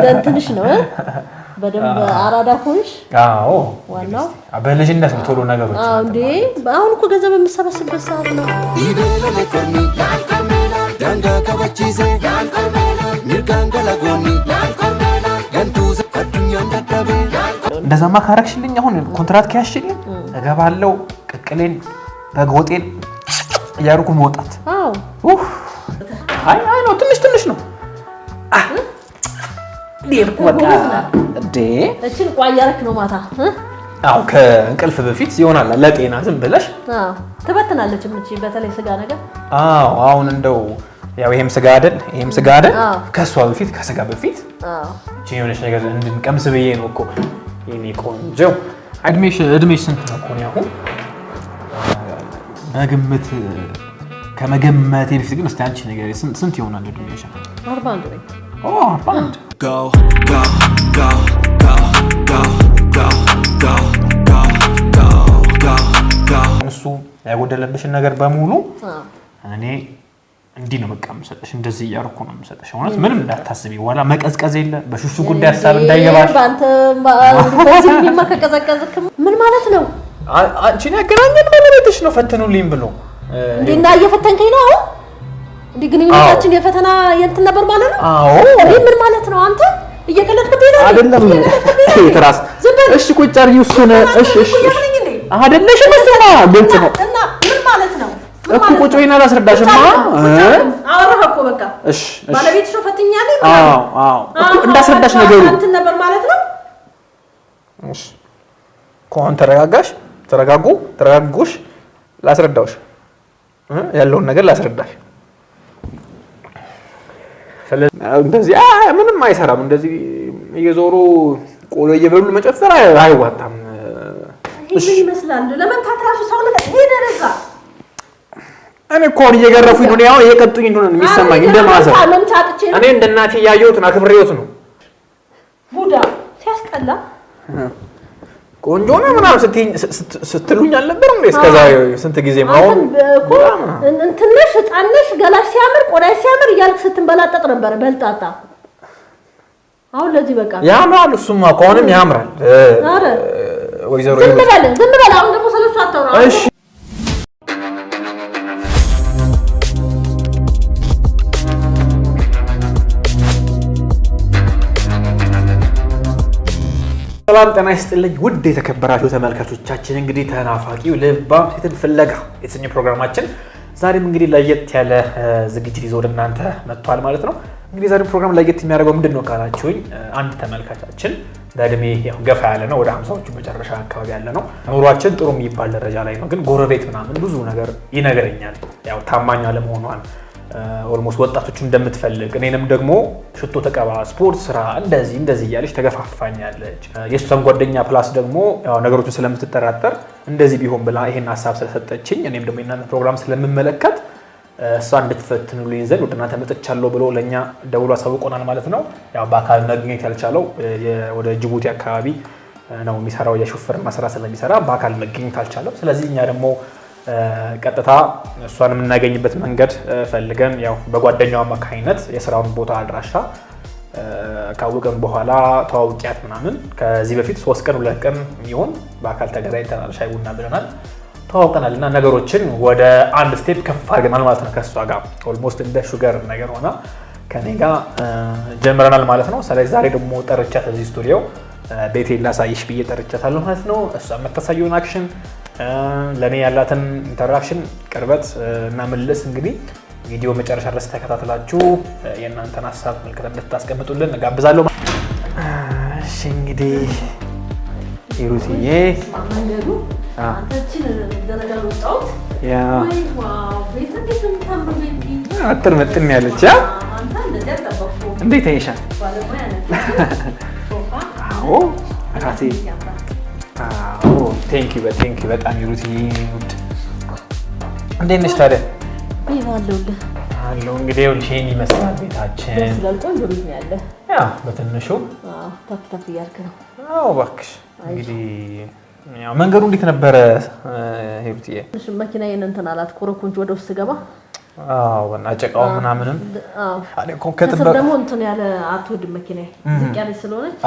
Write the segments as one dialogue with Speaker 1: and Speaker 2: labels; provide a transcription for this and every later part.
Speaker 1: ደንትንሽ ነው በደንብ አራዳ ሆንሽ
Speaker 2: አዎ
Speaker 1: ዋናው
Speaker 2: በልጅነት ነው ቶሎ ነገሮች
Speaker 1: አዎ እንዴ አሁን እኮ ገንዘብ የምሰበስብበት ሰዓት ነው
Speaker 3: ይደለ ለኮርሚ ላልኮርሜላ ዳንጋ ከበቺዜ ላልኮርሜላ ሚርጋንገላጎኒ ላልኮርሜላ ገንቱዘ አዱኛ እንደዳቤ
Speaker 2: እንደዛማ ካረክሽልኝ አሁን ኮንትራት ከያሽልኝ እገባለሁ ቅቅሌን በጎጤን ያርኩ መውጣት
Speaker 1: አዎ
Speaker 2: አይ ነው ትንሽ ነው ዲርኩ በቃ እንዴ
Speaker 1: እቺን ቋያረክ ነው ማታ
Speaker 2: አው ከእንቅልፍ በፊት ይሆናል ለጤና ዝም ብለሽ
Speaker 1: አዎ ተበተናለች ምንጭ በተለይ ስጋ ነገር
Speaker 2: አዎ አሁን እንደው ያው ይሄም ስጋ አይደል ከሷ በፊት ከስጋ በፊት
Speaker 1: አዎ
Speaker 2: እቺ የሆነች ነገር እንድንቀምስ ብዬ ነው እኮ የኔ ቆንጆ እድሜሽ ስንት ነው እኮ ነው በግምት ከመገመቴ በፊት ግን እስቲ አንቺ ነገር ስንት ይሆናል እድሜሽ
Speaker 1: 41 ነኝ
Speaker 2: ኦ 41
Speaker 3: go go go go go go go go go go go
Speaker 2: እሱ ያጎደለብሽን ነገር በሙሉ እኔ እንዲህ ነው በቃ የምሰጥሽ እንደዚህ ያርኩ ነው የምሰጥሽ ማለት ምንም እንዳታስቢ ወላ መቀዝቀዝ የለ በሹሹ ጉዳይ ሐሳብ እንዳይገባሽ
Speaker 1: ባንተ በዚህ የሚመከቀዘቀዝክ ምን ማለት ነው
Speaker 2: አንቺን ያገናኘን ባለቤትሽ ነው ፈተኑልኝ ብሎ
Speaker 1: እንዴና እየፈተንከኝ ነው እንዴ ግንኙነታችን የፈተና የእንትን ነበር ማለት ነው
Speaker 2: አዎ
Speaker 1: እንዴ ምን ማለት ነው አንተ እየቀለድክብኝ ነው
Speaker 2: አይደለም ትራስ እሺ ቁጭ አርጊው እሱን እሺ አይደለሽ መስማ ግልጽ ነው
Speaker 1: እና ምን ማለት ነው
Speaker 2: እኮ ቁጭ ወይና ላስረዳሽማ
Speaker 1: አወራህ እኮ በቃ
Speaker 2: እሺ
Speaker 1: ባለቤትሽ ፈትኛለኝ
Speaker 2: አዎ እኮ እንዳስረዳሽ ነገሩ
Speaker 1: እንትን ነበር ማለት ነው
Speaker 2: እሺ ኮን ተረጋጉሽ ላስረዳውሽ ያለውን ነገር ላስረዳሽ እንደዚህ ምንም አይሰራም እንደዚህ እየዞሩ ቆሎ እየበሉ መጨፈር አይዋጣም
Speaker 1: እሺ ይመስላል ለምን ታትራሱ ሰውነት ይደረጋ
Speaker 2: እኔ ኮን እየገረፉኝ ነው ያው እየቀጡኝ እንደሆነ የሚሰማኝ እንደማዘር እኔ እንደናቴ ያየሁት ነው አክብሬውት ነው
Speaker 1: ቡዳ ሲያስጠላ
Speaker 2: ቆንጆ ነው ምናምን ስትሉኝ አልነበረም እንዴ እስከዛ ስንት ጊዜ ማው
Speaker 1: እንትነሽ ህፃንሽ ገላሽ ሲያምር ቆዳሽ ሲያምር እያልክ ስትንበላጠጥ ነበር በልጣጣ አሁን ለዚህ በቃ
Speaker 2: ያምራል እሱማ ከሆነም ያምራል
Speaker 1: አረ
Speaker 2: ወይዘሮ
Speaker 1: ዝም በል አሁን ደግሞ ስለሱ አታውራ እሺ ሰላም ጤና ይስጥልኝ ውድ የተከበራችሁ ተመልካቾቻችን እንግዲህ ተናፋቂው ልባም ሴትን ፍለጋ የተሰኘው ፕሮግራማችን ዛሬም እንግዲህ ለየት ያለ ዝግጅት ይዞ እናንተ መጥቷል ማለት ነው እንግዲህ ዛሬም ፕሮግራም ለየት የሚያደርገው ምንድነው ካላችሁኝ አንድ ተመልካቻችን በእድሜ ያው ገፋ ያለ ነው ወደ 50ዎቹ መጨረሻ አካባቢ ያለ ነው ኑሯችን ጥሩ የሚባል ደረጃ ላይ ነው ግን ጎረቤት ምናምን ብዙ ነገር ይነገረኛል ያው ታማኝ አለመሆኗን ኦልሞስት ወጣቶቹ እንደምትፈልግ እኔንም ደግሞ ሽቶ ተቀባ ስፖርት ስራ እንደዚህ እያለች ተገፋፋኛለች የሷም ጓደኛ ፕላስ ደግሞ ያው ነገሮችን ስለምትጠራጠር እንደዚህ ቢሆን ብላ ይሄን ሐሳብ ስለሰጠችኝ እኔም ደግሞ የናንተ ፕሮግራም ስለምመለከት እሷ እንድትፈትኑልኝ ዘንድ ወደ እናንተ መጥቻለሁ ብሎ ለኛ ደውሎ አሳውቆናል ማለት ነው ያው በአካል መገኘት ያልቻለው ወደ ጅቡቲ አካባቢ ነው የሚሰራው የሹፌርና ስራ ስለሚሰራ በአካል መገኘት አልቻለም ስለዚህ እኛ ደግሞ ቀጥታ እሷን የምናገኝበት መንገድ ፈልገን ያው በጓደኛው አማካኝነት የስራውን ቦታ አድራሻ ካወቀን በኋላ ተዋውቂያት ምናምን ከዚህ በፊት 3 ቀን 2 ቀን ይሆን በአካል ተገናኝተናል ሻይ ቡና ብለናል ተዋውቀናልና ነገሮችን ወደ አንድ ስቴፕ ከፍ አድርገናል ማለት ነው ከሷ ጋር ኦልሞስት እንደ ሹገር ነገር ሆና ከኔ ጋር ጀምረናል ማለት ነው ስለዚህ ዛሬ ደግሞ ጠርቻት እዚህ ስቱዲዮ ቤቴ ላሳይሽ ብዬ ጠርቻታለሁ ማለት ነው እሷ መተሳየውን አክሽን ለኔ ያላትን ኢንተራክሽን ቅርበት እና መልስ እንግዲህ ቪዲዮ መጨረሻ ድረስ ተከታተላችሁ የእናንተን ሐሳብ መልከታ እንድታስቀምጡልን ጋብዛለሁ እሺ እንግዲህ ሂሩትዬ ማንገዱ አንተችን ደረጃ ወጣውት ያ ዋው ቤተሰብ ተምሩ ቤቲ
Speaker 2: አጥር መጥን ያለች
Speaker 1: አንተ እንደዚህ ተባክቶ
Speaker 2: እንዴት አይሻል
Speaker 1: ባለሙያ ነህ
Speaker 2: አዎ አራቴ አዎ ቴንክ ዩ በጣም ሂሩትዬ እንዴት ነሽ ታዲያ
Speaker 1: ይባልልህ
Speaker 2: አለው እንግዲህ ወልሽን ይመስላል ቤታችን
Speaker 1: ደስ ይላል ቆንጆ ቤት ነው ያለ
Speaker 2: ያ በትንሹ
Speaker 1: ታፍታፍ ያርክ ነው
Speaker 2: አዎ እባክሽ እንግዲህ መንገዱ እንዴት ነበረ ሄሩትዬ?
Speaker 1: እሺ መኪና የነንተን አላት ኮረኮንች ወደ ውስጥ ገባ
Speaker 2: አዎ እና ጨቃው ምናምንም
Speaker 1: አለ ኮንከተበ ደግሞ እንትን ያለ አትወድ መኪና ዝቅ ያለ ስለሆነች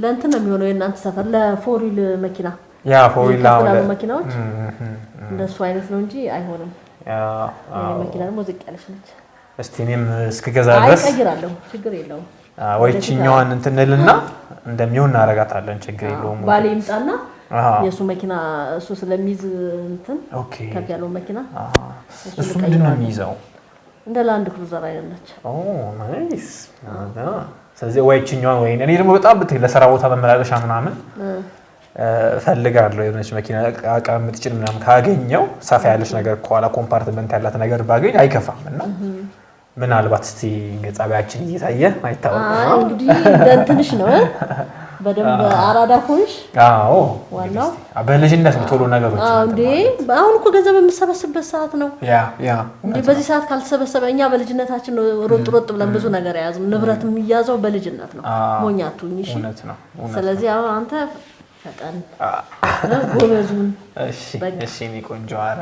Speaker 1: ለእንትን ነው የሚሆነው የእናንተ ሰፈር ለፎሪል መኪና
Speaker 2: ያ ፎሪል
Speaker 1: መኪናዎች እንደሱ አይነት ነው እንጂ አይሆንም መኪና ደግሞ ዝቅ ያለች ነች
Speaker 2: እስቲ እኔም እስከገዛ ድረስ
Speaker 1: አይቀይራለሁ ችግር የለውም
Speaker 2: ወይቺኛዋን እንትንልና እንደሚሆን እናረጋታለን ችግር የለውም
Speaker 1: ባሌ ይምጣና የሱ መኪና እሱ ስለሚይዝ እንትን ከፍ ያለው መኪና
Speaker 2: እሱ ምንድነው የሚይዘው
Speaker 1: እንደ ላንድ ክሩዘር አይነች
Speaker 2: ናይስ ስለዚህ ወይቺኛዋን ወይ እኔ ደግሞ በጣም ብትይ ለሥራ ቦታ መመላለሻ ምናምን ፈልጋለሁ የሆነች መኪና አቃም ትጭን ምናምን ካገኘው ሰፋ ያለች ነገር ከኋላ ኮምፓርትመንት ያላት ነገር ባገኝ አይከፋም እና ምናልባት እስቲ ገጻቢያችን እየታየ አይታወቅም
Speaker 1: እንግዲህ እንትንሽ ነው በደንብ አራዳ ኮንሽ
Speaker 2: አዎ ዋናው በልጅነት ቶሎ ነገሮች
Speaker 1: እንዴ አሁን እኮ ገንዘብ የምሰበስብበት ሰዓት ነው
Speaker 2: ያ
Speaker 1: እንዴ በዚህ ሰዓት ካልተሰበሰበ እኛ በልጅነታችን ሮጥ ብለን ብዙ ነገር ያያዝም ንብረትም ይያዘው በልጅነት ነው ሞኛቱኝ እሺ ስለዚህ አሁን አንተ ፈጣን ጎበዙን
Speaker 2: እሺ እኔ ቆንጆ አረ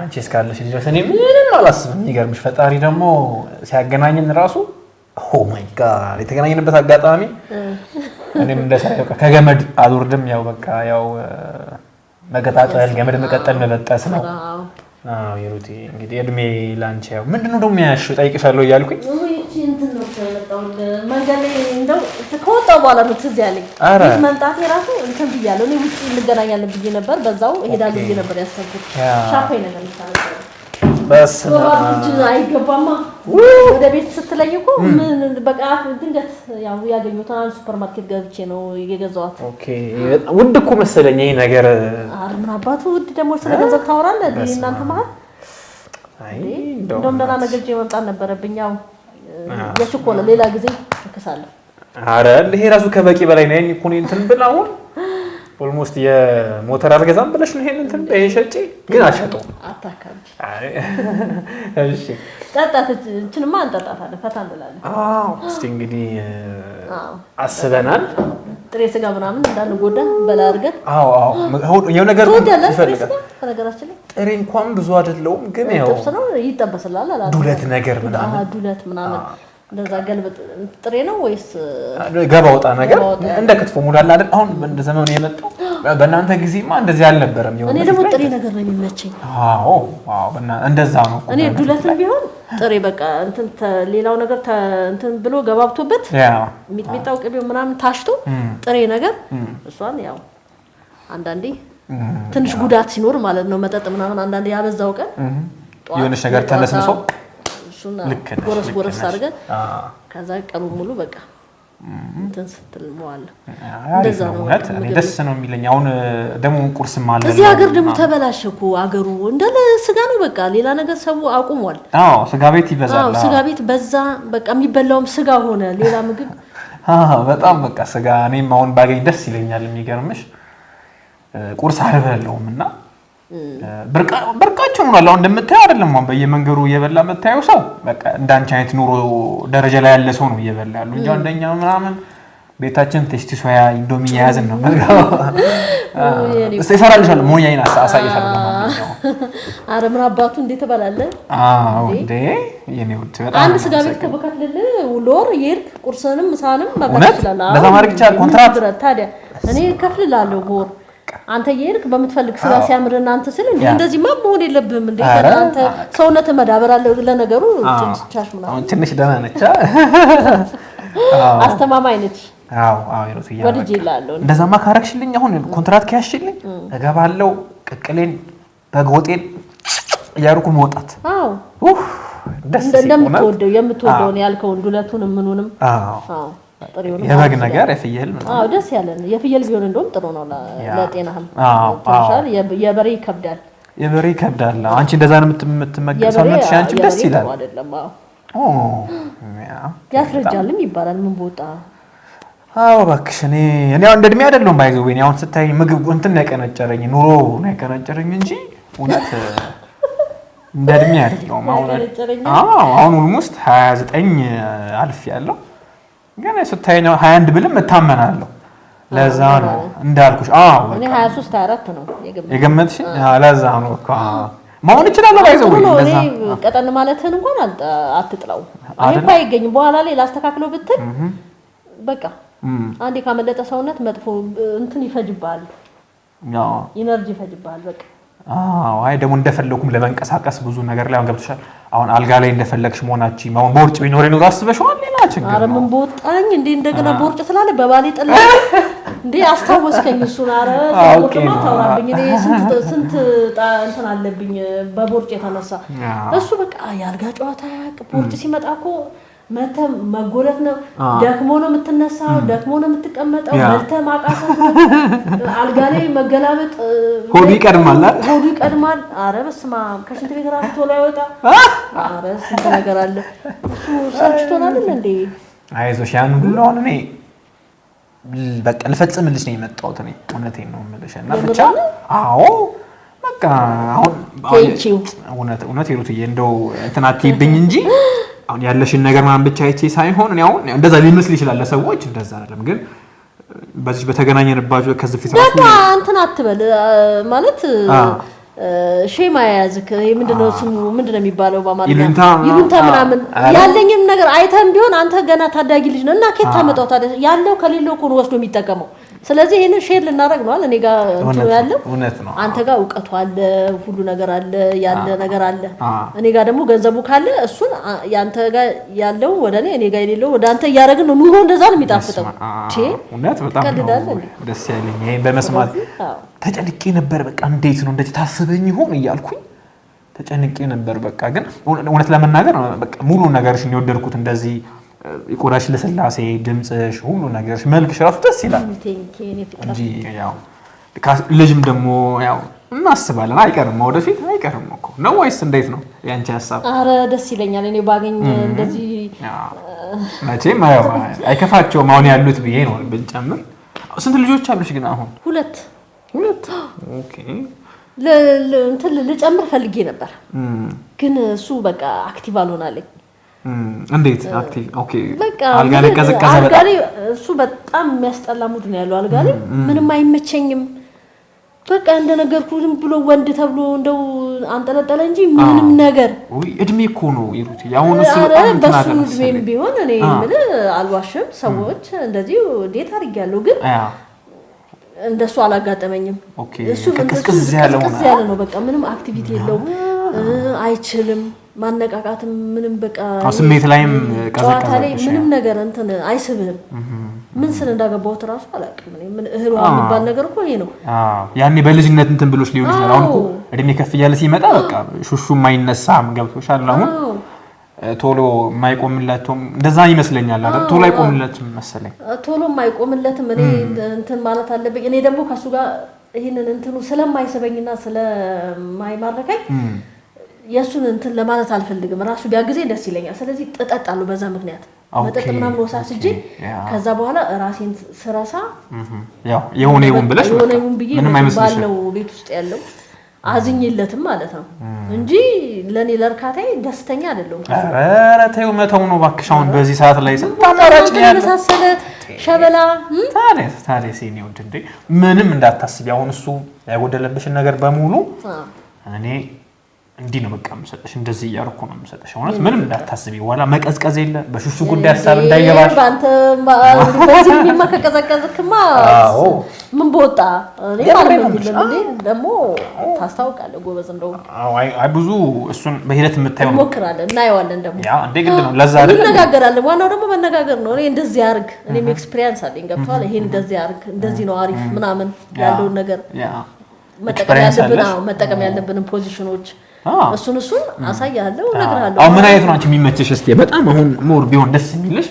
Speaker 2: አንቺ እስካለሽ ልጅ እኔ ምንም አላስብም የሚገርምሽ ፈጣሪ ደግሞ ሲያገናኝን ራሱ ኦ ማይ ጋድ የተገናኘንበት አጋጣሚ እኔም እንደሳየው ከገመድ አልወርድም ያው በቃ ያው መገጣጠል ገመድ መቀጠል መበጠስ ነው አዎ ይሩቲ እንግዲህ እድሜ ላንቺ ያው ምንድነው ደግሞ ያሽው ጠይቅሻለሁ እያልኩኝ
Speaker 1: እቺ እንትን ነው ተመጣው መንገድ ላይ እንደው ከወጣው በኋላ ነው ትዝ ያለኝ መምጣቴ ራሱ እንትን ብያለሁ እኔ ውጪ እንገናኛለን ብዬ ነበር በዛው እሄዳለሁ ብዬ ነበር ያሰብኩት ሻፋይ ነገር ይታረቀ በስማች አይገባማ ወደ ቤት ስትለኝ እኮ ምን በቃ ድንገት ያው ያገኙታን ሱፐርማርኬት ገብቼ ነው የገዛዋት
Speaker 2: ኦኬ ውድ እኮ መሰለኝ ይሄ ነገር
Speaker 1: ምን አባቱ ውድ ደግሞ ስለገዛው ታወራለህ እናንተ ማለት አይ እንደውም ደህና ነገር ጀ መምጣት ነበረብኝ ያው የሽኮለ ሌላ ጊዜ ተከሳለሁ
Speaker 2: አረ ይሄ ራሱ ከበቂ በላይ ነው እኮ ነው እንትን ብላውን ኦልሞስት የሞተር አልገዛም ብለሽ ነው ይሄን እንትን በየሸጪ ግን አሸጠው
Speaker 1: አታካብጂ
Speaker 2: አይ እሺ
Speaker 1: ጠጣት እንትንማ አንጠጣታለን ፈታ እንላለን
Speaker 2: እስቲ እንግዲህ አስበናል
Speaker 1: ጥሬ ስጋ ምናምን እንዳንጎዳ በላ አድርገን
Speaker 2: የው ነገር ይፈልጋል
Speaker 1: ነገራችን ላይ
Speaker 2: ጥሬ እንኳን ብዙ አይደለም ግን ያው
Speaker 1: ጥብስ ነው ይጠበስላል አላ
Speaker 2: ዱለት ነገር
Speaker 1: ምናምን እንደዛ ገልብጥ ጥሬ ነው ወይስ
Speaker 2: ገባ ወጣ ነገር እንደ ክትፎ ሙላላ አይደል አሁን እንደ ዘመኑ የመጣው በእናንተ ጊዜማ እንደዚህ አልነበረም
Speaker 1: እኔ ደግሞ ጥሬ ነገር ነው የሚመቸኝ
Speaker 2: አዎ እንደዛ ነው
Speaker 1: እኔ ዱለትም ቢሆን ጥሬ በቃ እንትን ሌላው ነገር እንትን ብሎ ገባብቶበት ሚጥሚጣው ቅቤው ምናምን ታሽቶ ጥሬ ነገር እሷን ያው አንዳንዴ ትንሽ ጉዳት ሲኖር ማለት ነው መጠጥ ምናምን አንዳንዴ ያበዛው ቀን
Speaker 2: የሆነች ነገር ተነስንሶ
Speaker 1: ጎረስ አድርገን ከዛ ቀኑ ሙሉ በቃ እንትን ስትል መዋል
Speaker 2: እንደዛ ነው እኔ ደስ ነው የሚለኝ አሁን ደሞ ቁርስ ማለት
Speaker 1: እዚህ ሀገር ደሞ ተበላሸኩ አገሩ እንደለ ስጋ ነው በቃ ሌላ ነገር ሰው አቁሟል
Speaker 2: ስጋ ቤት ይበዛል
Speaker 1: ስጋ ቤት በዛ በቃ የሚበላውም ስጋ ሆነ ሌላ ምግብ
Speaker 2: በጣም በቃ ስጋ እኔም አሁን ባገኝ ደስ ይለኛል የሚገርምሽ ቁርስ አልበላውምና በርካቸው ነው አሁን እንደምታየው አይደለም አሁን በየመንገሩ እየበላ መታየው ሰው በቃ እንዳንቺ አይነት ኑሮ ደረጃ ላይ ያለ ሰው ነው እየበላ ያለው እንጂ አንደኛ ምናምን ቤታችን ቴስቲ ሶያ ኢንዶሚ ያዝን ነው እሰራልሻለሁ ሞኛዬን አሳይሻለሁ
Speaker 1: አረ ምን አባቱ እንዴት ተባላለ
Speaker 2: እንዴ የኔ ወጥ በጣም
Speaker 1: አንድ ስጋ ቤት ከበካክልል ሎር ይርክ ቁርስንም ምሳንም መብላት ይችላል
Speaker 2: ለዛ ማድረግ ይችላል ኮንትራት
Speaker 1: ታዲያ እኔ ከፍልላለሁ ቦር አንተ ይርክ በመትፈልግ ስራ ሲያምርና አንተ ስለ እንደዚህ መሆን የለብህም እንዴ አንተ ሰውነት መዳበር አለ ለነገሩ ጫሽ ምናምን
Speaker 2: አሁን ትንሽ ደህና ነች
Speaker 1: አስተማማኝ ነች
Speaker 2: ይሮትያ
Speaker 1: ወድጄ ይላልው
Speaker 2: እንደዛማ ካረክሽልኝ አሁን ኮንትራት ከያሽልኝ እገባለሁ ቅቅሌን በጎጤን ያርኩ መውጣት ደስ
Speaker 1: እንደምትወደው የምትወደውን ያልከው ዱለቱን ምኑንም ጥሬውን
Speaker 2: የበግ ነገር የፍየል
Speaker 1: ደስ ያለን የፍየል ቢሆን እንደውም ጥሩ ነው ለጤናህም ተሻል የበሬ ይከብዳል አንቺ እንደዛ ነው የምትመገብ ሰውነትሽ አንቺ ደስ ይላል አይደለም ያስረጃልም ይባላል ምን ቦታ
Speaker 2: እባክሽ እኔ እንደ እድሜ አይደለም ባይዘው እኔ አሁን ስታይ ምግብ እንትን ያቀነጨረኝ ኑሮ ነው ያቀነጨረኝ እንጂ እውነት እንደ እድሜ አይደለም አሁን ኦልሞስት 29 አልፍ ያለው ግን ስታይኛው 21 ብልም እታመናለሁ ለዛ ነው እንዳልኩሽ
Speaker 1: እኔ 23 24 ነው
Speaker 2: የገመትሽ ለዛ ነው ማውን ይችላል ባይዘው
Speaker 4: እንደዛ ቀጠን ማለትህን እንኳን አትጥላው አይፋ አይገኝም በኋላ ላይ ላስተካክለው ብትል በቃ አንዴ ካመለጠ ሰውነት መጥፎ እንትን ይፈጅባል ያው ኢነርጂ ይፈጅባል በቃ አይ ደግሞ እንደፈለኩም ለመንቀሳቀስ ብዙ ነገር ላይ አንገብተሻል አሁን አልጋ ላይ እንደፈለግሽ ሞናቺ ማውን ቦርጭ ቢኖር ነው ታስበሽዋል ሌላ ችግር አረ ምን ቦጣኝ እንዴ እንደገና ቦርጭ ስላለ በባሌ ጥላ እንዴ አስታወስከኝ እሱን አረ ቦርጭማ ታውራብኝ እኔ ስንት እንትን አለብኝ በቦርጭ የተነሳ እሱ በቃ ያልጋ ጨዋታ ቦርጭ ሲመጣኮ መተም መጎለት ነው ደክሞ ነው የምትነሳው ደክሞ ነው የምትቀመጠው መልተም አቃሰት አልጋ ላይ መገላበጥ
Speaker 2: ሆዱ
Speaker 4: ይቀድማል አረ በስማ ከሽንት ቤት ራሱ ቶሎ አይወጣ አረ ስንት ነገር አለ እሱ ሰርችቶናል እንዴ
Speaker 2: አይዞሽ ያን ሁሉ አሁን እኔ በቃ ልፈጽምልሽ ነው የመጣሁት እኔ እውነቴን ነው የምልሽና ብቻ አዎ በቃ አሁን እውነት ይሩትዬ እንደው እንትን አትይብኝ እንጂ አሁን ያለሽን ነገር ማን ብቻ አይቼ ሳይሆን እኔ አሁን እንደዛ ሊመስል ይችላል ለሰዎች እንደዛ አይደለም ግን በዚህ በተገናኘንባችሁ ከዚህ ፊት ራሱ
Speaker 4: ደግሞ እንትን አትበል ማለት ሼማ ያዝክ ምንድነው ስሙ ምንድነው የሚባለው በአማርኛ ይሉንታ ምናምን ያለኝም ነገር አይተም ቢሆን አንተ ገና ታዳጊ ልጅ ነህ እና ከታ መጣው ታዲያ ያለው ከሌለው እኮ ወስዶ የሚጠቀመው ስለዚህ ይሄንን ሼር ልናደርግ ነው እኔ ጋር እንትን ያለው አንተ ጋር ዕውቀቱ አለ ሁሉ ነገር አለ ያለ ነገር አለ እኔ ጋር ደግሞ ገንዘቡ ካለ እሱን ያንተ ጋር ያለው ወደኔ እኔ ጋር የሌለው ወደ አንተ ያረግን ነው ኑሮ እንደዛ ነው የሚጣፍጠው
Speaker 2: እውነት በጣም ደስ ያለኝ ይሄን በመስማት ተጨንቄ ነበር በቃ እንዴት ነው እንደዚህ ታስበኝ ይሆን እያልኩኝ ተጨንቄ ነበር በቃ ግን እውነት ለመናገር በቃ ሙሉ ነገርሽን የወደድኩት እንደዚህ ይቆራሽ ለስላሴ ድምጽሽ ሁሉ ነገርሽ መልክሽ ራሱ ደስ ይላል እንጂ ያው ልጅም ደግሞ ያው እናስባለን አይቀርም ወደፊት አይቀርም እኮ ነው ወይስ እንዴት ነው ያንቺ ሐሳብ
Speaker 4: አረ ደስ ይለኛል እኔ ባገኝ እንደዚህ
Speaker 2: መቼም አይከፋቸውም አሁን ያሉት ብዬ ነው ብንጨምር ስንት ልጆች አሉሽ ግን አሁን
Speaker 4: ሁለት
Speaker 2: ኦኬ
Speaker 4: እንትን ልጨምር ፈልጌ ነበር ግን እሱ በቃ አክቲቭ አልሆናለኝ
Speaker 2: እንዴት አክቲቭ ኦኬ አልጋ ላይ ቀዘቀዘ
Speaker 4: አልጋ ላይ እሱ በጣም የሚያስጠላ ሙድ ነው ያለው አልጋ ላይ ምንም አይመቸኝም በቃ እንደነገርኩ ዝም ብሎ ወንድ ተብሎ እንደው አንጠለጠለ እንጂ ምንም ነገር
Speaker 2: እድሜ እኮ ነው ይሩት ያሁን እሱ በጣም
Speaker 4: እድሜም ቢሆን እኔ ምን አልዋሽም ሰዎች እንደዚህ ዴት አድርጊያለሁ ግን እንደሱ አላጋጠመኝም እሱ
Speaker 2: ከስከስ ያለ
Speaker 4: ነው በቃ ምንም አክቲቪቲ የለውም አይችልም ማነቃቃትም ምንም በቃ
Speaker 2: ስሜት ላይም
Speaker 4: ቀዘቀዘ ምንም ነገር እንትን አይስብም ምን ስለ እንዳገባው ተራሱ አላውቅም እኔ ምን እህሏ የሚባል ነገር እኮ ይሄ ነው
Speaker 2: ያኔ በልጅነት እንትን ብሎሽ ሊሆን ይችላል አሁን እኮ እድሜ ከፍ ያለ ሲመጣ በቃ ሹሹ የማይነሳም ገብቶሻል አሁን ቶሎ የማይቆምለትም እንደዛ ይመስለኛል አይደል ቶሎ አይቆምለትም መሰለኝ
Speaker 4: ቶሎ የማይቆምለትም እኔ እንትን ማለት አለብኝ እኔ ደግሞ ከሱ ጋር ይሄንን እንትኑ ስለማይሰበኝና ስለማይማርከኝ የሱን እንትን ለማለት አልፈልግም ራሱ ቢያግዘኝ ደስ ይለኛል ስለዚህ ተጠጣለሁ በዛ ምክንያት መጠጥ ምናምን ወሳስጂ ከዛ በኋላ ራሴን ስራሳ
Speaker 2: ያው የሆነውን ብለሽ
Speaker 4: የሆነውን ብዬ ባለው ቤት ውስጥ ያለው አዝኝለትም ማለት ነው እንጂ ለኔ ለርካታዬ ደስተኛ አይደለም
Speaker 2: ኧረ ተይው መተው ነው ባክሽ አሁን በዚህ ሰዓት ላይ ስንታማራጭ ያለው
Speaker 4: ተመሳሰለ ሸበላ
Speaker 2: ታዲያ ሲኒው እንዴ ምንም እንዳታስቢ አሁን እሱ ያጎደለብሽን ነገር በሙሉ እኔ እንዲህ ነው በቃ መሰለሽ እንደዚህ ያርኩ ነው መሰለሽ እውነት ምንም እንዳታስቢ ወላ መቀዝቀዝ የለ በሹሹ ጉዳይ ሐሳብ እንዳይገባሽ
Speaker 4: ባንተ በዚህ የሚመከከዘከዝክማ ምን ቦጣ እኔ ማለት ደግሞ ታስታውቃለህ ጎበዝ እንደው
Speaker 2: አይ ብዙ እሱን በሂደት የምታየው
Speaker 4: ሞክራለን እናየዋለን ደግሞ
Speaker 2: ያ እንዴ ግድ ነው ለዛ አይደል
Speaker 4: እንነጋገራለን ዋናው ደግሞ መነጋገር ነው እኔ እንደዚህ አርግ እኔም ኤክስፒሪየንስ አለኝ ገብቷል ይሄን እንደዚህ አርግ እንደዚህ ነው አሪፍ ምናምን ያለው ነገር መጠቀም ያለብን ፖዚሽኖች እሱን አሳያለሁ እነግርሃለሁ
Speaker 2: አሁን ምን አይነት ነው አንቺ የሚመችሽ እስቲ በጣም አሁን ሞር ቢሆን ደስ የሚልሽ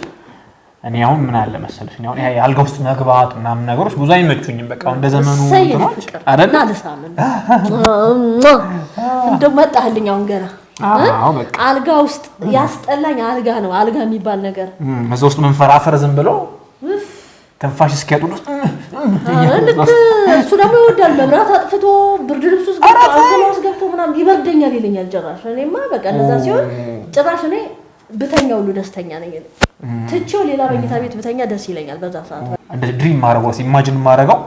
Speaker 2: እኔ አሁን ምን አለ መሰለሽ እኔ አሁን ይሄ አልጋ ውስጥ መግባት ምናምን ነገሮች ብዙ አይመቹኝም በቃ እንደ ዘመኑ እንትኖች አይደል
Speaker 4: አለሳምን እንደው መጣህልኝ አሁን ገና
Speaker 2: በቃ
Speaker 4: አልጋ ውስጥ ያስጠላኝ አልጋ ነው አልጋ የሚባል ነገር
Speaker 2: እዛ ውስጥ መንፈራፈር ዝም ብሎ ተንፋሽ እስኪያጡ ነው
Speaker 4: እሱ ደግሞ ይወዳል መብራት አጥፍቶ ብርድ ልብስ ውስጥ ገብቶ ምናምን ይበርደኛል ይለኛል ጭራሽ እኔማ በቃ እንደዛ ሲሆን ጭራሽ እኔ ብተኛ ሁሉ ደስተኛ ነኝ ትቼው ሌላ መኝታ ቤት ብተኛ ደስ ይለኛል በዛ ሰዓት
Speaker 2: እንደ ድሪም ማረጋው ኢማጂን ማረጋው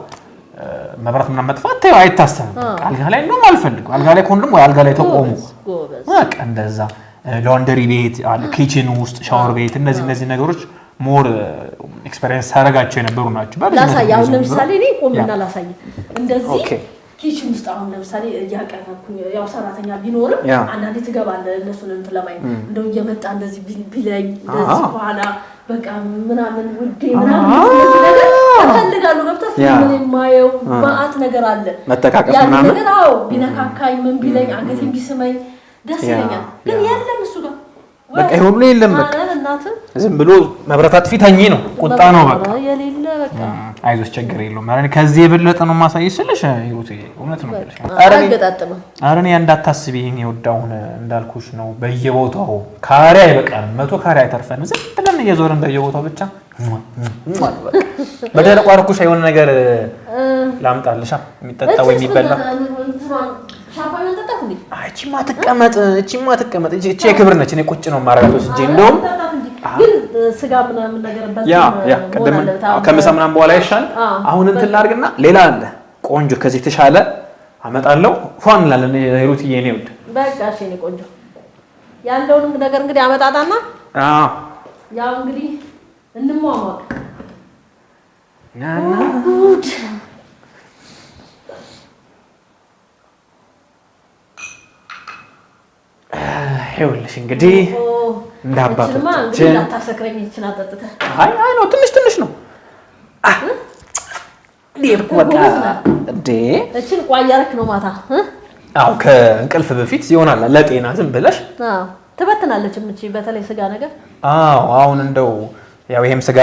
Speaker 2: መብራት ምናምን መጥፋት ተይው አይታሰብም። አልጋ ላይ እንደውም አልፈልግም። አልጋ ላይ ከሆነ ደግሞ አልጋ ላይ ተቆሙ በቃ እንደዛ። ላውንደሪ ቤት አለ፣ ኪችን ውስጥ ሻወር ቤት፣ እነዚህ ነገሮች ሞር ኤክስፒሪየንስ ሳረጋቸው የነበሩ ናቸው።
Speaker 4: ላሳይ አሁን ለምሳሌ እኔ ቆምና ላሳይ እንደዚህ ኪችን ውስጥ አሁን ለምሳሌ እያቀረብኩኝ ያው ሰራተኛ ቢኖርም አንዳንዴ ትገባለህ እነሱን እንትን ለማየት እንደው እየመጣ እንደዚህ ቢለኝ እንደዚህ በኋላ በቃ ምናምን ውዴ ምናምን ነገር ተፈልጋሉ ገብተህ ምን የማየው ማአት ነገር አለ
Speaker 1: መተቃቀፍ ምናምን
Speaker 4: ነገር አዎ ቢነካካኝ ምን ቢለኝ አንገቴን ቢስመኝ ደስ ይለኛል። ግን የለም እሱ ጋር
Speaker 2: በቃ ይሁሉ የለም በቃ ዝም ብሎ መብራት አጥፊ ተኝ ነው ቁጣ ነው በቃ
Speaker 4: የሌለ በቃ
Speaker 2: አይዞሽ ችግር የለውም። አረን ከዚህ የበለጠ ነው ማሳየስልሽ ይሩት እውነት ነው ብለሽ አረን እንዳታስቢ ይሄን ይወዳውን እንዳልኩሽ ነው። በየቦታው ካሬ አይበቃም 100 ካሬ አይተርፈንም። ዝም ብለን እየዞርን በየቦታው ብቻ በደረቁ አርኩሽ አይሆን ነገር ላምጣልሻ የሚጠጣ ወይ የሚበላ
Speaker 4: ሻምፓኝ ተጣጣፍ እንዴ?
Speaker 2: እቺማ ተቀመጥ እቺ የክብር ነች። እኔ ቁጭ ነው ማረጋው እንጂ እንደውም
Speaker 4: ግን ስጋ ምናምን ነገር በዛ
Speaker 2: ያ ቀደም ከምሳ ምናምን በኋላ ይሻል። አሁን እንትን ላድርግና ሌላ አለ ቆንጆ ከዚህ ተሻለ አመጣለሁ። ፏን እንላለን ሩትዬ የኔ ውድ
Speaker 4: በቃ እሺ እኔ ቆንጆ ያለውንም ነገር እንግዲህ አመጣጣና ያው እንግዲህ እንሟሟቅ
Speaker 2: ናና
Speaker 4: ጉድ
Speaker 2: ይኸውልሽ እንግዲህ እንዳባቶቻችን
Speaker 4: እንዳታሰክረኝ ይችና አጠጥተህ
Speaker 2: አይ ነው ትንሽ ነው ሊርኩ በቃ እንዴ
Speaker 4: እቺን ቋያርክ ነው ማታ
Speaker 2: አው ከእንቅልፍ በፊት ይሆናል ለጤና ዝም ብለሽ
Speaker 4: ትበትናለች እቺ በተለይ ስጋ ነገር
Speaker 2: አሁን እንደው ያው ይሄም ስጋ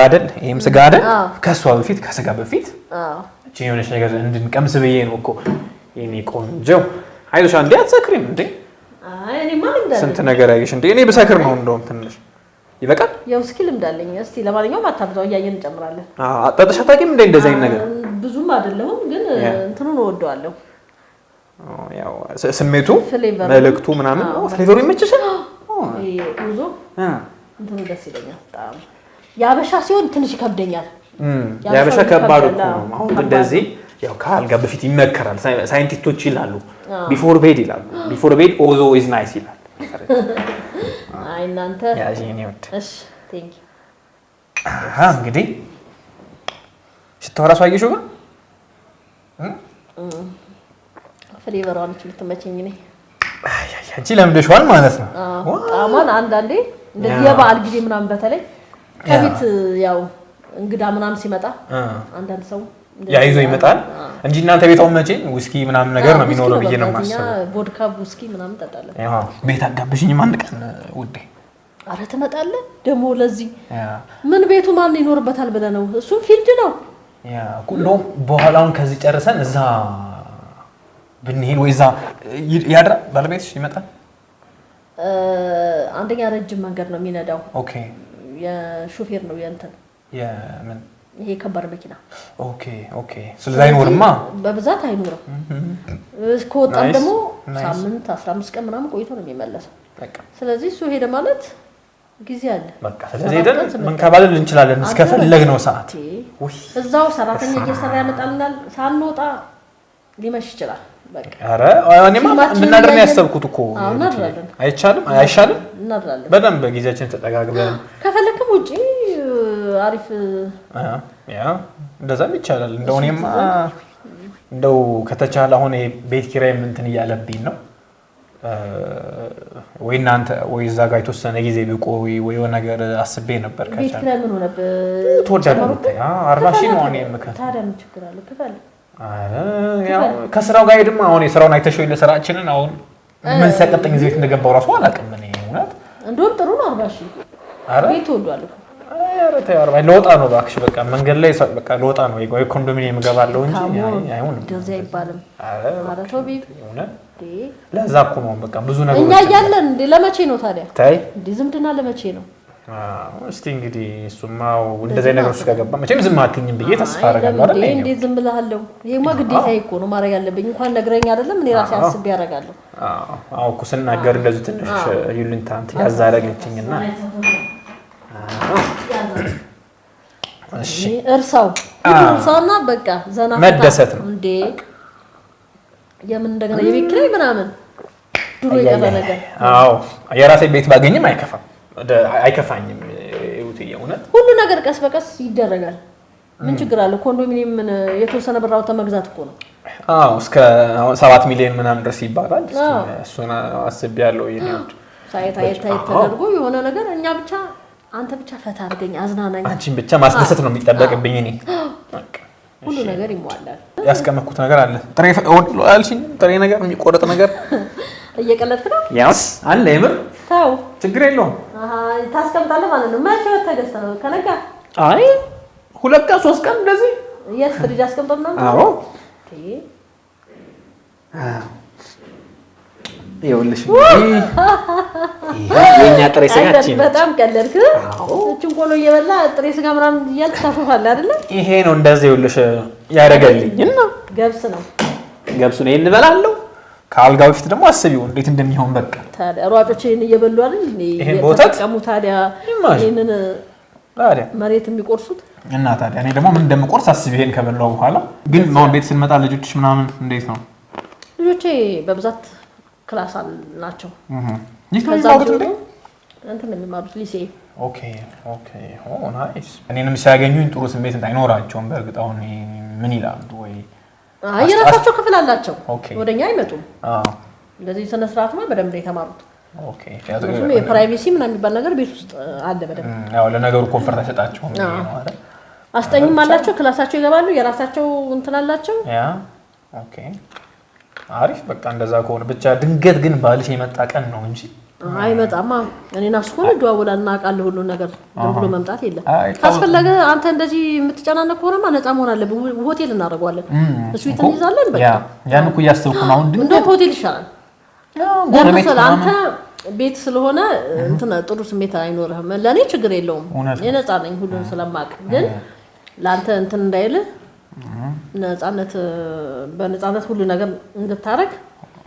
Speaker 2: አይደል ከሷ በፊት ከስጋ በፊት እቺ የሆነች ነገር እንድንቀምስ ብዬ ነው እኮ የኔ ቆንጆ አይዞሽ አንዴ አትሰክሪም እንዴ
Speaker 4: እኔ ማን
Speaker 2: ስንት ነገር አይሽ እንዴ እኔ በሰክር ነው እንደውም ትንሽ ይበቃል
Speaker 4: ያው እስኪ ልምዳለኝ እስቲ ለማንኛውም አታብዛው እያየን እንጨምራለን
Speaker 2: አጣጣሽ አታውቂም እንዴ እንደዚህ አይነት ነገር
Speaker 4: ብዙም አይደለም ግን እንትኑን ወደዋለሁ
Speaker 2: ያው ስሜቱ መልክቱ ምናምን ፍሌቨሩ ይመችሻል
Speaker 4: ብዙ እንትኑ ደስ ይለኛል በጣም ያበሻ ሲሆን ትንሽ ይከብደኛል
Speaker 2: ያበሻ ከባድ እኮ ነው አሁን እንደዚህ ያው ካልጋ በፊት ይመከራል ሳይንቲስቶች ይላሉ ቢፎር ቤድ ይላሉ ቢፎር ቤድ ኦዞ ኢዝ ናይስ ይላል
Speaker 4: አይ እናንተ
Speaker 2: ያጂኔ ወጥ
Speaker 4: እሺ ቴንክ
Speaker 2: ዩ እንግዲህ ሽታው ራሱ አየሽው ግን
Speaker 4: ፍሌቨሯን ልትመቸኝ ነኝ
Speaker 2: አንቺ ለምደሽዋል ማለት ነው
Speaker 4: ጣማን አንዳንዴ እንደዚህ የበዓል ጊዜ ምናምን በተለይ ከቤት ያው እንግዳ ምናምን ሲመጣ አንዳንድ ሰው
Speaker 2: ያይዞ ይመጣል እንጂ እናንተ ቤታው መቼ ውስኪ ምናምን ነገር ነው የሚኖረው ብዬ ነው የማስበው
Speaker 4: ቮድካ ውስኪ ምናምን ተጣጣለ
Speaker 2: ያው ቤት አጋብሽኝ ማን ቀን ውዴ
Speaker 4: አረ ትመጣለህ ደግሞ ለዚህ ምን ቤቱ ማን ይኖርበታል ብለህ ነው እሱም ፊልድ ነው
Speaker 2: ያ ነው በኋላውን ከዚህ ጨርሰን እዛ ብንሄድ ወይ እዛ ያድራ ባለቤትሽ ይመጣል
Speaker 4: አንደኛ ረጅም መንገድ ነው የሚነዳው
Speaker 2: ኦኬ
Speaker 4: የሹፌር ነው የእንትን
Speaker 2: የምን
Speaker 4: ይሄ ከባድ መኪና
Speaker 2: ኦኬ ስለዚህ አይኖርማ
Speaker 4: በብዛት አይኖርም ከወጣን ደግሞ ሳምንት 15 ቀን ምናምን ቆይቶ ነው የሚመለሰው በቃ ስለዚህ እሱ ሄደ ማለት ጊዜ አለ
Speaker 2: በቃ ስለዚህ ሄደን መንከባለል እንችላለን እስከፈለግነው ሰዓት
Speaker 4: እዛው ሰራተኛ እየሰራ ያመጣልናል ሳንወጣ ሊመሽ ይችላል በቃ
Speaker 2: አረ እኔማ ምናደርም ያሰብኩት እኮ አይቻልም
Speaker 4: እናድራለን
Speaker 2: በደንብ ጊዜያችን ተጠጋግበን
Speaker 4: ከፈለክም ውጪ አሪፍ
Speaker 2: ያ እንደዛም ይቻላል እንደው ከተቻለ አሁን ቤት ኪራይ እንትን እያለብኝ ነው ወይ እናንተ ወይ እዛ ጋር የተወሰነ ጊዜ ቢቆይ ወይ የሆነ ነገር አስቤ ነበር
Speaker 4: ከቻለ ቤት ኪራይ ምን ሆነብህ
Speaker 2: ተወዳለህ 40 ሺህ ነው እኔ የምከፍለው
Speaker 4: ታዲያ ምን ችግር አለ ክፈል
Speaker 2: ያው ከስራው ጋር ሄድማ አሁን የስራውን አይተሽው ለስራችንን አሁን ምን ሰቀጠኝ እዚህ ቤት እንደገባው ራሱ አላውቅም እኔ እውነት
Speaker 4: እንደውም ጥሩ ነው 40 ሺህ ቤት ወዷል እኮ
Speaker 2: ኧረ ተይ 40 ለወጣ ነው እባክሽ በቃ መንገድ ላይ በቃ ለወጣ ነው ወይ ኮንዶሚኒየም እገባለሁ እንጂ አይሆንም
Speaker 4: እንደዚህ አይባልም ኧረ ተው ቢብ
Speaker 2: እውነት ለዛ እኮ ነው በቃ ብዙ ነገሮች
Speaker 4: እኛ ያለን እንዴ ለመቼ ነው ታዲያ
Speaker 2: ታይ
Speaker 4: እንዴ ዝምድና ለመቼ ነው
Speaker 2: እስቲ እንግዲህ እሱማው እንደዚህ ነገሮች ከገባ መቼም ዝም አትኝም ብዬ ተስፋ አደርጋለሁ አይደል
Speaker 4: እንዴ ዝም ብለሃለሁ ይሄማ ግዴታዬ እኮ ነው ማድረግ ያለብኝ እንኳን ነግረኝ አይደለም እኔ ራሴ አስቤ ያደርጋለሁ
Speaker 2: አዎ እኮ ስናገር እንደዚህ ትንሽ ይሉኝታ እንትን ያዛረገችኝና እሺ
Speaker 4: እርሳውና በቃ ዘና
Speaker 2: መደሰት ነው
Speaker 4: እንዴ የምን እንደገና የቤት ኪራይ ምናምን ድሮ የቀረ ነገር
Speaker 2: አዎ የራሴ ቤት ባገኝም አይከፋኝም እውነት
Speaker 4: ሁሉ ነገር ቀስ በቀስ ይደረጋል ምን ችግር አለ ኮንዶሚኒየም ምን የተወሰነ ብር አውጥተህ መግዛት እኮ ነው
Speaker 2: አዎ እስከ 7 ሚሊዮን ምናምን ድረስ ይባላል እሱን አስቤያለሁ ይሄን
Speaker 4: ሳይት ተደርጎ የሆነ ነገር እኛ ብቻ አንተ ብቻ ፈታ አድርገኝ አዝናናኝ
Speaker 2: አንቺን ብቻ ማስደሰት ነው የሚጠበቅብኝ እኔ
Speaker 4: ሁሉ ነገር ይሟላል
Speaker 2: ያስቀመጥኩት ነገር አለ ጥሬ አልሽኝ ጥሬ ነገር የሚቆረጥ ነገር
Speaker 4: እየቀለድክ ነው
Speaker 2: ያስ አለ የምር
Speaker 4: ታው
Speaker 2: ችግር የለውም
Speaker 4: ታስቀምጣለህ ማለት ነው መቼ ተገዝተህ ነው ከነጋ
Speaker 2: አይ 2 ቀን 3 ቀን እንደዚህ
Speaker 4: ፍሪጅ አስቀምጠው ነው
Speaker 2: አዎ ይኸውልሽ የኛ ጥሬ ስጋችን
Speaker 4: በጣም ቀለድክ እቺን ቆሎ እየበላ ጥሬ ስጋ ምናምን እያልክ ታፈፋለህ አይደለ
Speaker 2: ይሄ ነው እንደዚህ ይኸውልሽ ያደርገልኝና
Speaker 4: ገብስ ነው
Speaker 2: ገብሱን ይሄን እንበላለሁ ከአልጋ በፊት ደግሞ አስቢው እንዴት እንደሚሆን በቃ
Speaker 4: ታዲያ ሯጮች ይሄን እየበሉ አይደል
Speaker 2: ይሄን ቦታት
Speaker 4: ቀሙ ታዲያ ይሄንን ታዲያ መሬት የሚቆርሱት
Speaker 2: እና ታዲያ እኔ ደግሞ ምን እንደምቆርስ አስቢ ይሄን ከበላው በኋላ ግን ማን ቤት ስንመጣ ልጆችሽ ምናምን እንዴት ነው
Speaker 4: ልጆቼ በብዛት ክላስ አላቸው
Speaker 2: ይከዛው
Speaker 4: እንትን የሚማሩት ሊሴ
Speaker 2: ኦኬ ኦ ናይስ እኔንም ሲያገኙኝ ጥሩ ስሜት እንዳይኖራቸውም በእርግጥ አሁን ምን ይላሉ ወይ
Speaker 4: የራሳቸው ክፍል አላቸው ወደኛ አይመጡም እንደዚህ ስነ ስርዓት ነው በደንብ ነው የተማሩት
Speaker 2: ኦኬ
Speaker 4: የፕራይቬሲ ምናምን የሚባል ነገር ቤት ውስጥ አለ በደንብ
Speaker 2: ያው ለነገሩ ኮንፈርት አይሰጣቸው ነው አይደል
Speaker 4: አስጠኝም አላቸው ክላሳቸው ይገባሉ የራሳቸው እንትን አላቸው
Speaker 2: ያ ኦኬ አሪፍ በቃ እንደዛ ከሆነ ብቻ ድንገት ግን ባልሽ የመጣ ቀን ነው እንጂ
Speaker 4: አይመጣማ እኔና እሱ ሆነ ደዋውላና አቃለ ሁሉ ነገር ብሎ መምጣት የለም ካስፈለገ አንተ እንደዚህ የምትጨናነቅ ከሆነማ ነፃ መሆን አለብህ ሆቴል እናደርገዋለን እሱ ይተይዛለን በቃ
Speaker 2: ያን እኮ ያስተውኩ ነው አሁን
Speaker 4: ድንገት ሆቴል ይሻላል ለምን አንተ ቤት ስለሆነ እንትን ጥሩ ስሜት አይኖርህም ለኔ ችግር የለውም የነፃ ነኝ ሁሉን ስለማቅ ግን ላንተ እንትን እንዳይልህ ነፃነት በነፃነት ሁሉ ነገር እንድታረግ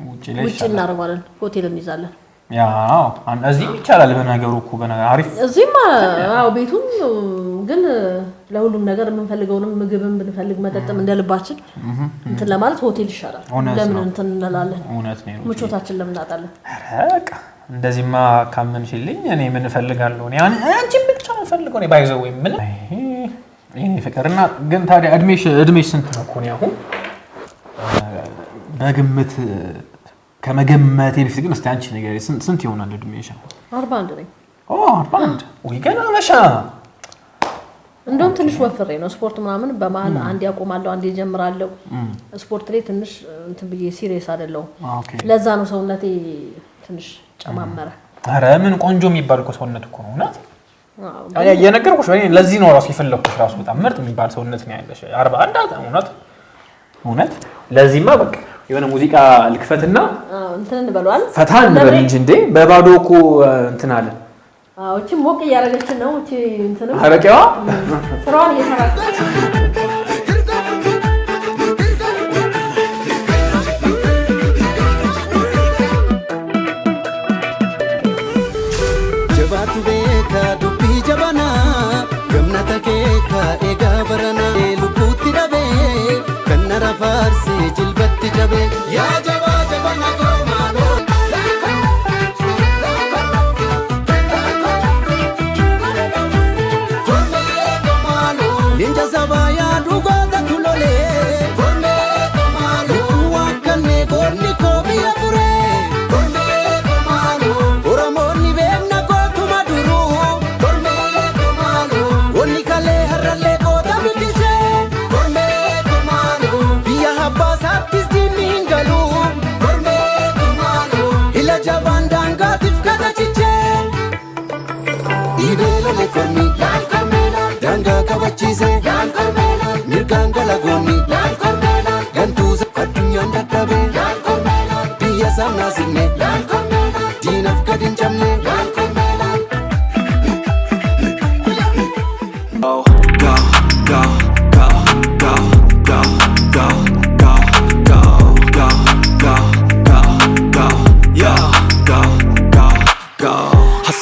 Speaker 4: ውጪ እናደርጋለን ሆቴል እንይዛለን
Speaker 2: ያው እዚህ ይቻላል በነገሩ እኮ በነገር አሪፍ
Speaker 4: እዚህማ አው ቤቱን ግን ለሁሉም ነገር የምንፈልገውንም ምግብም ብንፈልግ መጠጥም እንደልባችን እንትን ለማለት ሆቴል ይሻላል ለምን እንትን እንላለን
Speaker 2: እውነት ነው
Speaker 4: ምቾታችን ለምን እናጣለን
Speaker 2: በቃ እንደዚህማ ካመንሽልኝ እኔ ምን እፈልጋለሁ እኔ አንቺን ብቻ እፈልጋለሁ እኔ ባይዘው ወይ ምን ይሄ ፍቅርና ግን ታዲያ እድሜሽ ስንት ነው እኮ ነው አሁን በግምት ከመገመቴ በፊት ግን እስቲ አንቺ ነገር ስንት ይሆናል እድሜሽ
Speaker 4: 41 ነኝ
Speaker 2: 41 ወይ ገና መሻ
Speaker 4: እንደውም ትንሽ ወፍሬ ነው ስፖርት ምናምን በመሃል አንድ ያቆማለሁ አንድ ይጀምራለሁ ስፖርት ላይ ትንሽ እንትን ብዬ ሲሪየስ አይደለም ለዛ ነው ሰውነቴ ትንሽ ጨማመረ
Speaker 2: አረ ምን ቆንጆ የሚባል እኮ ሰውነት እኮ ነው እናት የነገርኩሽ ወይ ለዚህ ነው ራሱ የፈለኩሽ ራሱ በጣም ምርጥ የሚባል ሰውነት ነው ያለሽ 41 እውነት ለዚህማ በቃ የሆነ ሙዚቃ ልክፈትና
Speaker 4: እንትን እንበሏል
Speaker 2: ፈታ እንበል እንጂ እንዴ በባዶ እኮ እንትን አለ
Speaker 4: እቺ ሞቅ እያረገች ነው እቺ እንትን
Speaker 2: አረቂዋ
Speaker 4: ስራውን እየሰራች
Speaker 5: ጀባቱ ቤካ ዱቢ ጀባና ገምናተኬ ካኤጋ በረና ልቡቲ ደቤ ከነራ ፋርሲ ጅልበቲ ጀቤ ያ ጀባ ጀባና ጎማኖ ሊንጃ ሰባያ ዱጎታ ቱሎሌ ዋከኔ ጎኒ ኮቢያ ቡሬ ኦሮሞኒ ቤና ጎቱማ ዱሩ ወኒ ካሌ ሀራሌ ቆታ ብትቼ ብያ ሀባ ሳትስ ዲሚንገሉ ኢለ ጀባን ዳንጋቲፍ ከተችቼ ኢቤለሌ ኮርሚ Danga kabachise mirgaan galagoonni gantuusa addunyaan dadhabe biyya saamnaa sinne diinaf gad hin cabne
Speaker 3: Go, go, go, go, go, go, go, go, go, go, go, go, go, yeah, go, go, go.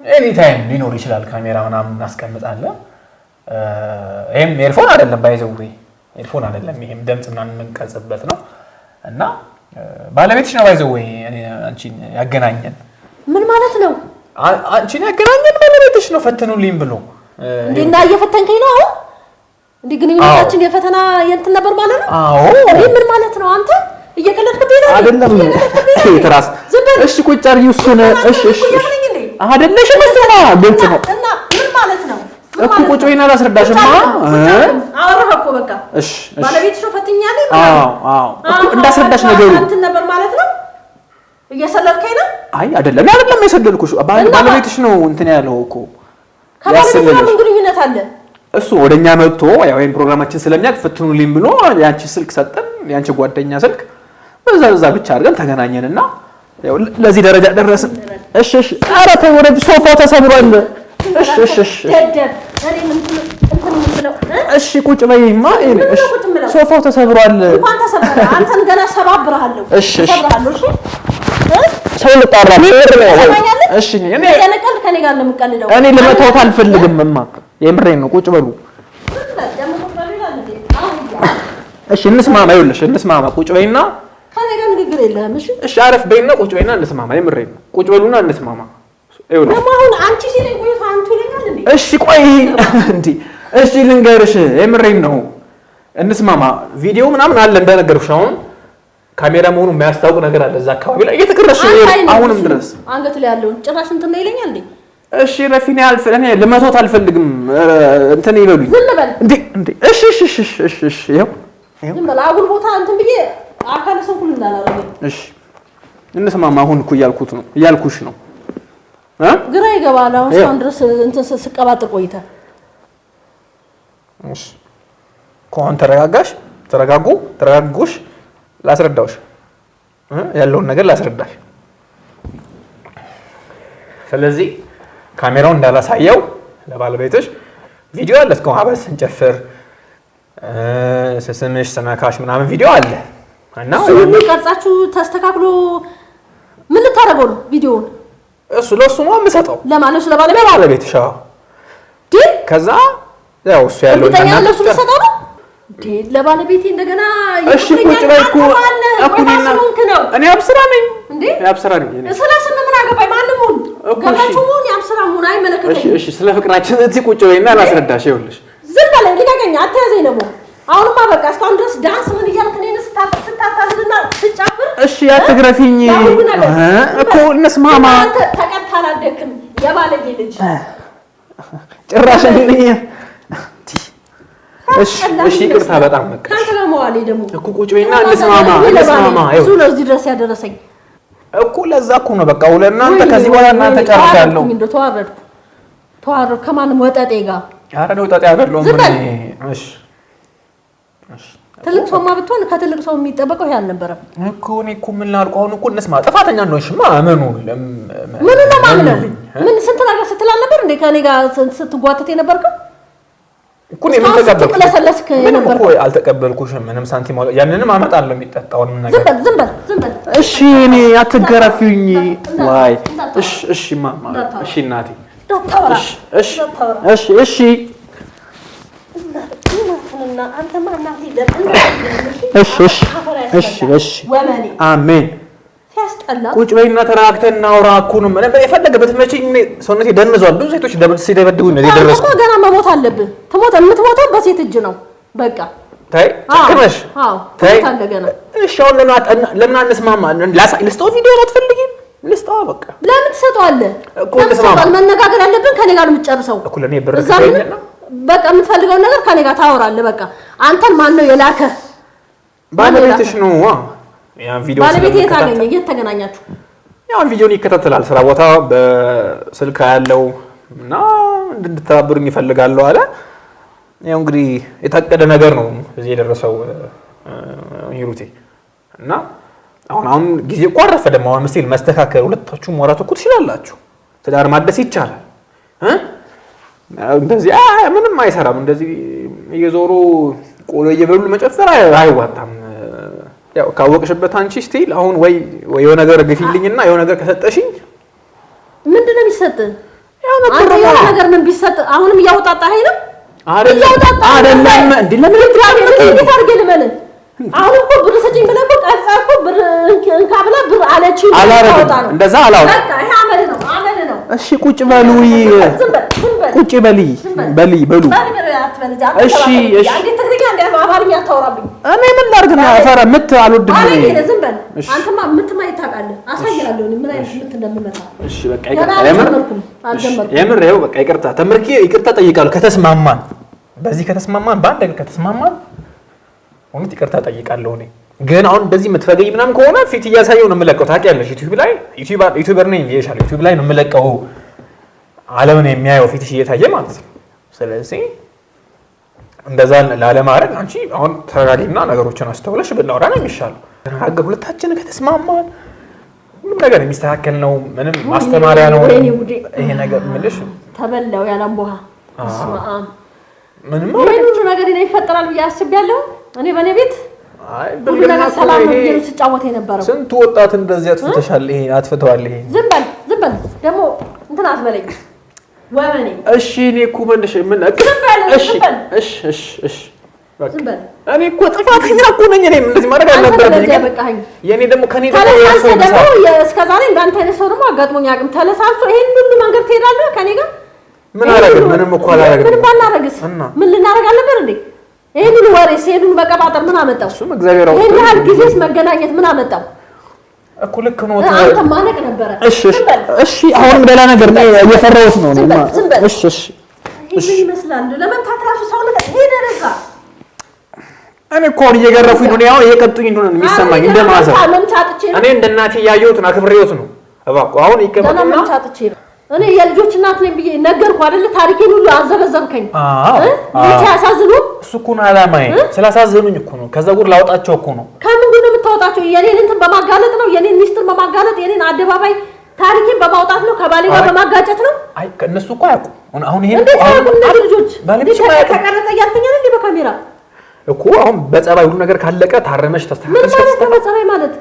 Speaker 2: ኤኒ ታይም ሊኖር ይችላል። ካሜራ ምናምን እናስቀምጣለን። ይሄም ኤርፎን አይደለም ባይዘው ኤርፎን አይደለም። ይሄም ድምጽ ምናምን የምንቀርጽበት ነው እና ባለቤትሽ ነው ባይዘው አንቺን ያገናኘን።
Speaker 4: ምን ማለት ነው?
Speaker 2: አንቺን ያገናኘን ባለቤትሽ ነው ፈትኑልኝ ብሎ
Speaker 4: እንዴና እየፈተንከኝ ነው አሁን? እንዴ ግንኙነታችን የፈተና የእንትን ነበር ማለት ነው?
Speaker 2: አዎ።
Speaker 4: ምን ማለት ነው? አንተ እየቀለድክብኝ ነው
Speaker 2: አይደለም? ትራስ እሺ ቁጭ አድርጊው እሱን። እሺ አይደለሽ መስማ ግልጽ ነው
Speaker 4: እና ምን ማለት ነው
Speaker 2: እኮ ቁጭ በይና ላስረዳሽማ።
Speaker 4: አወራህ እኮ በቃ።
Speaker 2: እሺ
Speaker 4: ባለቤትሽ ነው ፈትኛለኝ?
Speaker 2: አዎ እኮ እንዳስረዳሽ ነገሩ
Speaker 4: እንትን ነበር ማለት ነው። እየሰለልከኝ ነው?
Speaker 2: አይ አይደለም የሰለልኩሽ ባለቤትሽ ነው እንትን ያለው እኮ።
Speaker 4: ከባለቤትሽ ጋር ምን ግንኙነት አለ?
Speaker 2: እሱ ወደኛ መጥቶ ያው ይሄን ፕሮግራማችን ስለሚያውቅ ፈትኑልኝ ብሎ ያንቺ ስልክ ሰጠን፣ ያንቺ ጓደኛ ስልክ በዛ ብቻ አድርገን ተገናኘንና ያው ለዚህ ደረጃ ደረስን። እሺ ኧረ ተይ ወደ ሶፋው ተሰብሯል። እሺ ቁጭ በይማ። ሶፋው ተሰብሯል።
Speaker 4: እንኳን ተሰበረ አንተን ገና ሰባብራለሁ።
Speaker 2: እሺ ሰው ልጣራ ነው። እሺ እኔ
Speaker 4: ከኔ ጋር ነው የምቀልደው።
Speaker 2: እኔ ልመታውት አልፈልግም እማ፣ የምሬን ነው። ቁጭ በሉ እሺ። እንስማማ፣ ይኸውልሽ እንስማማ። ቁጭ በይና
Speaker 4: ከኔ ጋር ንግግር የለህም።
Speaker 2: እሺ አረፍ በይና ቁጭ በይና እንስማማ። የምሬን ነው። ቁጭ በሉና እንስማማ። ይኸውልሽ
Speaker 4: ደግሞ አሁን አንቺ ሲለኝ ቆይቶ አንቱ ይለኛል እንዴ?
Speaker 2: እሺ ቆይ እንዴ እሺ ልንገርሽ፣ የምሬን ነው። እንስማማ። ቪዲዮ ምናምን አለ እንደነገርኩሽ። አሁን ካሜራ መሆኑ የሚያስታውቅ ነገር አለ እዛ አካባቢ ላይ እየተከረሽ አሁንም ድረስ
Speaker 4: አንገት ላይ ያለውን ጭራሽ እንትን ነው ይለኛል እንዴ?
Speaker 2: እሺ ረፊኔ እኔ ልመቶት አልፈልግም። እንትን ይበሉኝ
Speaker 4: ዝም በል
Speaker 2: እንዴ። እሺ ይኸው
Speaker 4: ዝም በል። አጉል ቦታ እንትን ብዬ አካለ ሰው ሁሉ እንዳላረገ።
Speaker 2: እሺ እንስማማ። አሁን እኮ እያልኩሽ ነው።
Speaker 4: ግራ ይገባል። አሁን እስካሁን ድረስ እንትን ስቀባጥር ቆይተህ።
Speaker 2: እሺ ከሆነ ተረጋጉሽ ላስረዳውሽ ያለውን ነገር ላስረዳሽ። ስለዚህ ካሜራውን እንዳላሳየው ለባለቤትሽ ቪዲዮ አለ። እስከ አበስ ስንጨፍር ስስምሽ ስነካሽ ምናምን ቪዲዮ አለ እና
Speaker 4: ቀርጻችሁ ተስተካክሎ ምን ልታረገው ነው ቪዲዮውን?
Speaker 2: እሱ ለሱ ነው የምሰጠው።
Speaker 4: ለማለት ለባለቤትሽ
Speaker 2: ከዛ ያው እሱ ያለው
Speaker 4: እና ለሱ ልሰጠው ነው ለባለቤቴ እንደገና።
Speaker 2: እሺ ቁጭ በይ እኮ እኔ አብስራ ነኝ እንዴ? አብስራ ነኝ እኔ
Speaker 4: ስለስም ምን አገባኝ? ማንም ሁን ገባችሁ ሁን ያብስራ ሁን አይመለከተኝም።
Speaker 2: እሺ ስለ ፍቅራችን እዚህ ቁጭ በይና ላስረዳሽ። ይኸውልሽ
Speaker 4: ዝም በለኝ፣ ልቀቀኝ፣ አትያዘኝ ደግሞ። አሁንማ በቃ እስካሁን ድረስ ዳንስ ምን እያልክ እኔን ስታታዝልና ስጫፍር።
Speaker 2: እሺ አትግረፊኝ እኮ እንስማማ።
Speaker 4: አንተ ተቀጥታ አላደክም የባለጌ ልጅ
Speaker 2: ጭራሽ እሺ ይቅርታ በጣም በቃ
Speaker 4: ካንተ ጋር መዋሌ ደግሞ
Speaker 2: እኮ ቁጭ በይና እንስማማ። እሱ
Speaker 4: ለዚህ ድረስ ያደረሰኝ
Speaker 2: እኮ ለዛ እኮ ነው። በቃ ለእናንተ ከዚህ በኋላ እናንተ ጨርሻለሁ።
Speaker 4: እንደው ተዋረድኩ ከማንም ወጠጤ ጋር።
Speaker 2: ኧረ ነው ወጠጤ አይደለም። እሺ
Speaker 4: ትልቅ ሰውማ ብትሆን ከትልቅ ሰው የሚጠበቀው ይሄ አልነበረም
Speaker 2: እኮ። እኔ እኮ ምን ላልኩ አሁን እኮ እንስማ። ጥፋተኛ እንደሆንሽማ እመኑ።
Speaker 4: ምን ነው ማለት ምን ስንት ነገር ስትል አልነበር እንዴ? ከኔ ጋር ስትጓተት የነበርከው
Speaker 2: እኮ ነው። ምን ተቀበልኩ? ምንም እኮ አልተቀበልኩሽም። ምንም ሳንቲም ያንንም አመጣለሁ የሚጠጣውን ነገር።
Speaker 4: ዝም በል።
Speaker 2: እሺ እኔ አትገረፊኝ። ዋይ እሺ ማማ እሺ እናቴ እሺ አሜን። ቁጭ በይና ተረጋግተን እናውራ እኮ ነው። የፈለገበት መቼኝ ሰውነቴ ደንዟል። ብዙ ሴቶች ሲደበድቡኝ ነው የደረስኩት።
Speaker 4: ገና መሞት አለብህ። የምትሞተው በሴት እጅ ነው። በቃ
Speaker 2: ታይ ጨክነሽ
Speaker 4: ታይ።
Speaker 2: እሺ አሁን ለምን አንስማማ? ልስጠው ቪዲዮ ነው አትፈልጊም? ልስጠው በቃ።
Speaker 4: ለምን ትሰጠዋለህ እኮ? መነጋገር ያለብን ከኔ ጋር የምትጨርሰው
Speaker 2: እኮ። ለኔ ብር ከፈለኝና
Speaker 4: በቃ የምትፈልገውን ነገር ከኔ ጋር ታወራለህ። በቃ አንተን ማን ነው የላከ?
Speaker 2: ባለቤትሽ ነው። ያን ቪዲዮ
Speaker 4: ባለቤት የታገኘ የተገናኛችሁ?
Speaker 2: ያን ቪዲዮን ይከታተላል ስራ ቦታ በስልክ ያለው እና እንድትተባበሩኝ ይፈልጋለሁ አለ። ያው እንግዲህ የታቀደ ነገር ነው እዚህ የደረሰው ሂሩቴ። እና አሁን ጊዜ እኮ አረፈደም። አሁን ምስል መስተካከል ሁለታችሁም ማውራት እኮ ትችላላችሁ። ትዳር ማደስ ይቻላል። እንደዚህ ምንም አይሰራም። እንደዚህ እየዞሩ ቆሎ እየበሉ መጨፈር አይዋጣም። ያው ካወቅሽበት አንቺ ስቲል አሁን ወይ የሆነ ነገር ግፊልኝና የሆነ ነገር ከሰጠሽኝ
Speaker 4: ምንድነው የሚሰጥ? አንተ የሆነ ነገር ምን ቢሰጥ አሁንም እያወጣጣኸኝ ነው
Speaker 1: አይደለም እንዴ ለምን
Speaker 4: እንዴት አድርጌ ልመልህ አሁን እኮ ብር ስጪኝ ብለህ እኮ ቀርጻ እኮ ብር እንካ ብለህ ብር አለችኝ
Speaker 1: እንደዛ አላወጣም
Speaker 4: በቃ ይሄ አመል ነው
Speaker 1: እሺ ቁጭ በሉ ቁጭ በሉ እሺ
Speaker 4: አንዴ ትግርኛ እንደ አማርኛ አታወራብኝ
Speaker 1: እኔ ምን ላድርግ ነው አፈራ ምት አልወድም
Speaker 4: እኔ ዝም በል አንተማ ምት ማየት ታውቃለህ አሳይሃለሁ ምን አይነት ምት እንደምመታ
Speaker 1: እሺ በቃ የምር ይኸው በቃ ይቅርታ ጠይቃለሁ ከተስማማን በዚህ ከተስማማን በአንድ ነገር ከተስማማን እውነት ይቅርታ ጠይቃለሁ እኔ ግን አሁን እንደዚህ የምትፈገኝ ምናምን ከሆነ ፊት እያሳየው ነው የምለቀው ታውቂያለሽ ዩቲዩበር ነኝ ብዬሻለሁ ዩቲዩብ ላይ ነው የምለቀው ዓለምን የሚያየው ፊትሽ እየታየ ማለት ነው ስለዚህ እንደዛ ላለማድረግ አንቺ አሁን ተረጋጊና ነገሮችን አስተውለሽ ብናወራ ነው የሚሻለው ተናገር ሁለታችን ከተስማማን ሁሉም ነገር የሚስተካከል ነው ምንም ማስተማሪያ ነው ይሄ ነገር ምልሽ
Speaker 4: ተበላው ያላምቦሃ እስማአም
Speaker 1: ምንም
Speaker 4: ሁሉ ነገር ይፈጠራል ብዬ አስቤያለሁ እኔ በኔ ቤት
Speaker 1: አይ
Speaker 4: ሁሉ ነገር ሰላም ነው ብዬ ስጫወት የነበረው
Speaker 1: ስንት ወጣት እንደዚህ አጥፍተሻል ይሄ አጥፍተዋል ይሄ
Speaker 4: ዝም በል ደግሞ እንትን አትበለኝ ወመኔ
Speaker 1: እሺ እኔ እኮ መልሽ ምን እሺ ዝም በል እኔ እኮ ጥፋተኛ እኮ ነኝ እኔ እንደዚህ ማድረግ አልነበረብኝም የኔ ደግሞ ከኔ
Speaker 4: ደግሞ እስከዛሬ እንዳንተ አይነት ሰው ደግሞ አጋጥሞኝ አቅም ተለሳልሶ ይሄን ሁሉ መንገድ ትሄዳለህ ከኔ ጋር
Speaker 1: ምን አደረግን ምንም እኮ አላደረግንም
Speaker 4: ምን ባላረግስ ምን ልናደርግ አልነበር እንዴ ይሄንን ወሬ ሲሄዱን በቀባጠር ምን አመጣው
Speaker 1: እሱም እግዚአብሔር አውቆ
Speaker 4: ይሄን ያህል ጊዜስ መገናኘት ምን አመጣው
Speaker 1: እኮ ልክ ነው
Speaker 4: አንተ ማነቅ ነበር
Speaker 1: እሺ አሁን ሌላ ነገር ነው እየፈራሁት ነው
Speaker 4: እሺ ይመስላል ለምን ታትራሱ ሰውነት ሄደረዛ
Speaker 1: እኔ እኮ እየገረፉኝ ነው ያው እየቀጡኝ እንደሆነ የሚሰማኝ እንደማዘር እኔ እንደ እናቴ ያየሁት ነው አክብሬዎት ነው እባክህ አሁን ይቀበልና
Speaker 4: እኔ የልጆች እናት ነኝ ብዬ ነገርኩ አይደል ታሪኬን ሁሉ አዘበዘብከኝ ልጅ ያሳዝኑ
Speaker 1: እሱ እኮ ነው አላማዬ ስላሳዘኑኝ እኮ ነው ከዛ ጉድ ላውጣቸው እኮ ነው
Speaker 4: ከምንድን ነው የምታወጣቸው የኔን እንትን በማጋለጥ ነው የኔን ሚስጥር በማጋለጥ የኔን አደባባይ ታሪኬን በማውጣት ነው ከባሌ ጋር በማጋጨት ነው
Speaker 1: አይ እነሱ እኮ አያውቁም አሁን ይሄን
Speaker 4: አሁን ልጆች ተቀረጸ እያልከኝ እንዴ በካሜራ
Speaker 1: እኮ አሁን በጸባይ ሁሉ ነገር ካለቀ ታረመሽ ተስተካከለሽ
Speaker 4: ምን በጸባይ ማለት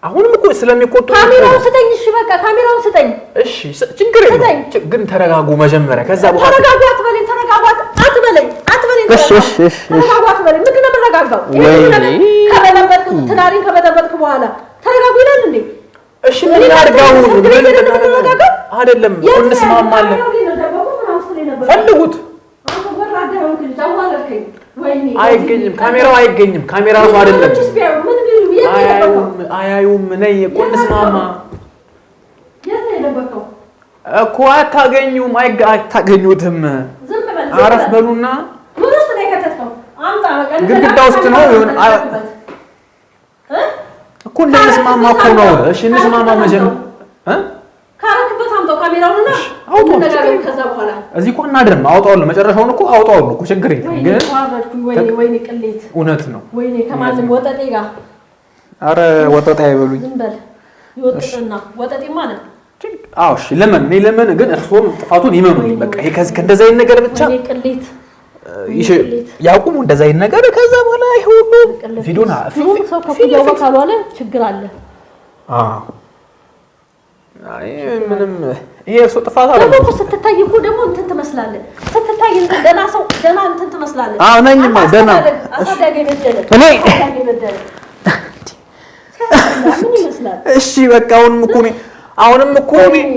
Speaker 1: አሁንም እኮ ስለሚቆጡ
Speaker 4: ካሜራውን ስጠኝ እሺ በቃ ካሜራውን ስጠኝ
Speaker 1: እሺ ችግር የለም ግን ተረጋጉ መጀመሪያ ከዛ በኋላ
Speaker 4: ተረጋጉ አትበለኝ እሺ ተረጋጉ አትበለኝ ምንድን ነው የምረጋጋው ከበለበጥኩ ትዳሬን ከበለበጥኩ በኋላ ተረጋጉ ይላል እንዴ
Speaker 1: እሺ ምን ያርጋው አይደለም እንስማማለን ፈልጉት አይገኝም ካሜራው አይገኝም ካሜራው አይደለም አያዩም ነይ እኮ እንስማማ እኮ አታገኙም አታገኙትም አረፍ በሉና ግድግዳ ውስጥ ነው ይሁን እኮ እንስማማ እኮ ነው እሺ እንስማማ መጀመሪያ
Speaker 4: ካረክበት አምጣው ካሜራውንና አውጣው ነገር ከዛ በኋላ
Speaker 1: እዚህ እኮ እናድርም አውጣው መጨረሻውን እኮ አውጣው እኮ ችግር የለም ግን
Speaker 4: ወይኔ ቅሌት
Speaker 1: እውነት ነው
Speaker 4: ወይኔ ከማንም ወጠጤ ጋር
Speaker 1: አረ ወጠጤ አይበሉኝ
Speaker 4: ዝም በል ይወጥጥና ወጠጤ ማለት
Speaker 1: አዎ እሺ ለምን ግን እርሶም ጥፋቱን ይመኑኝ በቃ ይሄ ከእንደዛ አይነት ነገር ብቻ
Speaker 4: ወይኔ ቅሌት
Speaker 1: ያቁሙ እንደዛ አይነት ነገር ከዛ በኋላ ይሁሉ ቪዲዮና
Speaker 4: ሰው ከፍያው ካሏለ ችግር አለ
Speaker 1: አዎ አይ ምንም ይሄ እርሶ ጥፋት አይደለም
Speaker 4: ደግሞ ስትታይ እኮ ደግሞ እንትን ትመስላለህ ስትታይ ደና ሰው ደና እንትን ትመስላለህ
Speaker 1: አዎ ነኝማ ደና
Speaker 4: አሳዳጊ በደለ
Speaker 1: እኔ
Speaker 4: ምን ይመስላል
Speaker 1: እሺ በቃ አሁንም እኮ
Speaker 4: ወይኔ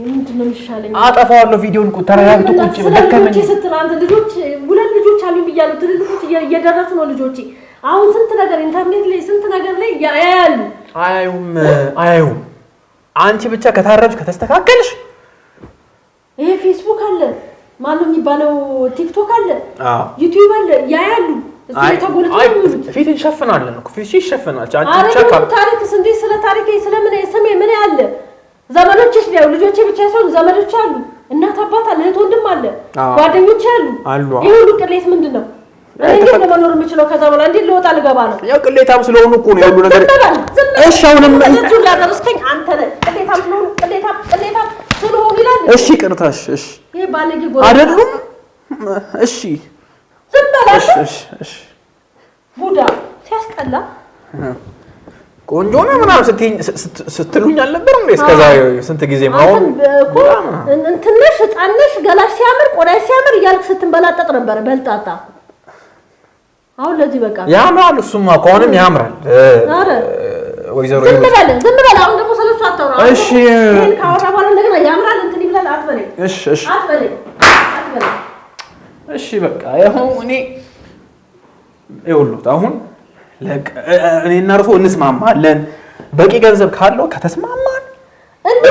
Speaker 4: ምንድን ነው የሚሻለኝ
Speaker 1: አጠፋዋለሁ ቪዲዮን እኮ ተረጋግጡ ቁጭ ደከመኝ
Speaker 4: ስትል አንተ ልጆች ሁለት ልጆች አሉኝ ብያለሁ ትልልቆች እየደረሱ ነው ልጆቼ አሁን ስንት ነገር ኢንተርኔት ላይ ስንት ነገር ላይ ያያሉ
Speaker 1: አያዩም አንቺ ብቻ ከታረብሽ ከተስተካከልሽ
Speaker 4: ይሄ ፌስቡክ አለ ማነው የሚባለው ቲክቶክ አለ ዩቲዩብ አለ ያያሉ
Speaker 1: ፊት እንሸፍናለን እኮ ፊት ይሸፍናል
Speaker 4: አንቺ ታሪክስ እንዴ ስለ ታሪክ ስለምን ስሜ ምን ያለ ዘመዶችሽ ቢያው ልጆቼ ብቻ ሳይሆን ዘመዶች አሉ እናት አባት አለ እህት ወንድም አለ ጓደኞች አሉ ይሄ ሁሉ ቅሌት ምንድነው እንዴት ነው መኖር የምችለው ከዛ በኋላ እንዴት ልወጣ ልገባ ነው
Speaker 1: ያው ቅሌታም ስለሆኑ እኮ ነው ያሉ ነገር እሺ አሁንም
Speaker 4: እሱ ላደረስከኝ አንተ ነህ ቅሌታም ስለሆኑ ይላል
Speaker 1: እሺ ቅርታሽ እሺ
Speaker 4: ይሄ ባለጌ ጎራ
Speaker 1: አይደሉም እሺ
Speaker 4: ዝም በላሽ
Speaker 1: እሺ
Speaker 4: ቡዳ ሲያስጠላ
Speaker 2: ቆንጆ ነው ምናምን ስትሉኝ አልነበር እንዴ? እስከዛ ስንት ጊዜ ማውን
Speaker 4: እንትነሽ ህፃንሽ ገላሽ ሲያምር ቆዳሽ ሲያምር እያልክ ስትንበላጠጥ ነበር በልጣጣ። አሁን ለዚህ በቃ
Speaker 2: ያምራል። እሱማ ከሆነም ያምራል። አረ ወይዘሮ
Speaker 4: ዝም በል። አሁን ደግሞ ስለሱ አታውራ። እሺ ይሄን ካወራ በኋላ እንደገና ያምራል እንትን ይብላል አትበለኝ።
Speaker 2: እሺ
Speaker 4: አትበለኝ።
Speaker 2: እሺ በቃ ይኸው እኔ ይኸውልህ አሁን እኔና እርሶ እንስማማለን። በቂ ገንዘብ ካለው ከተስማማን
Speaker 4: እንዴ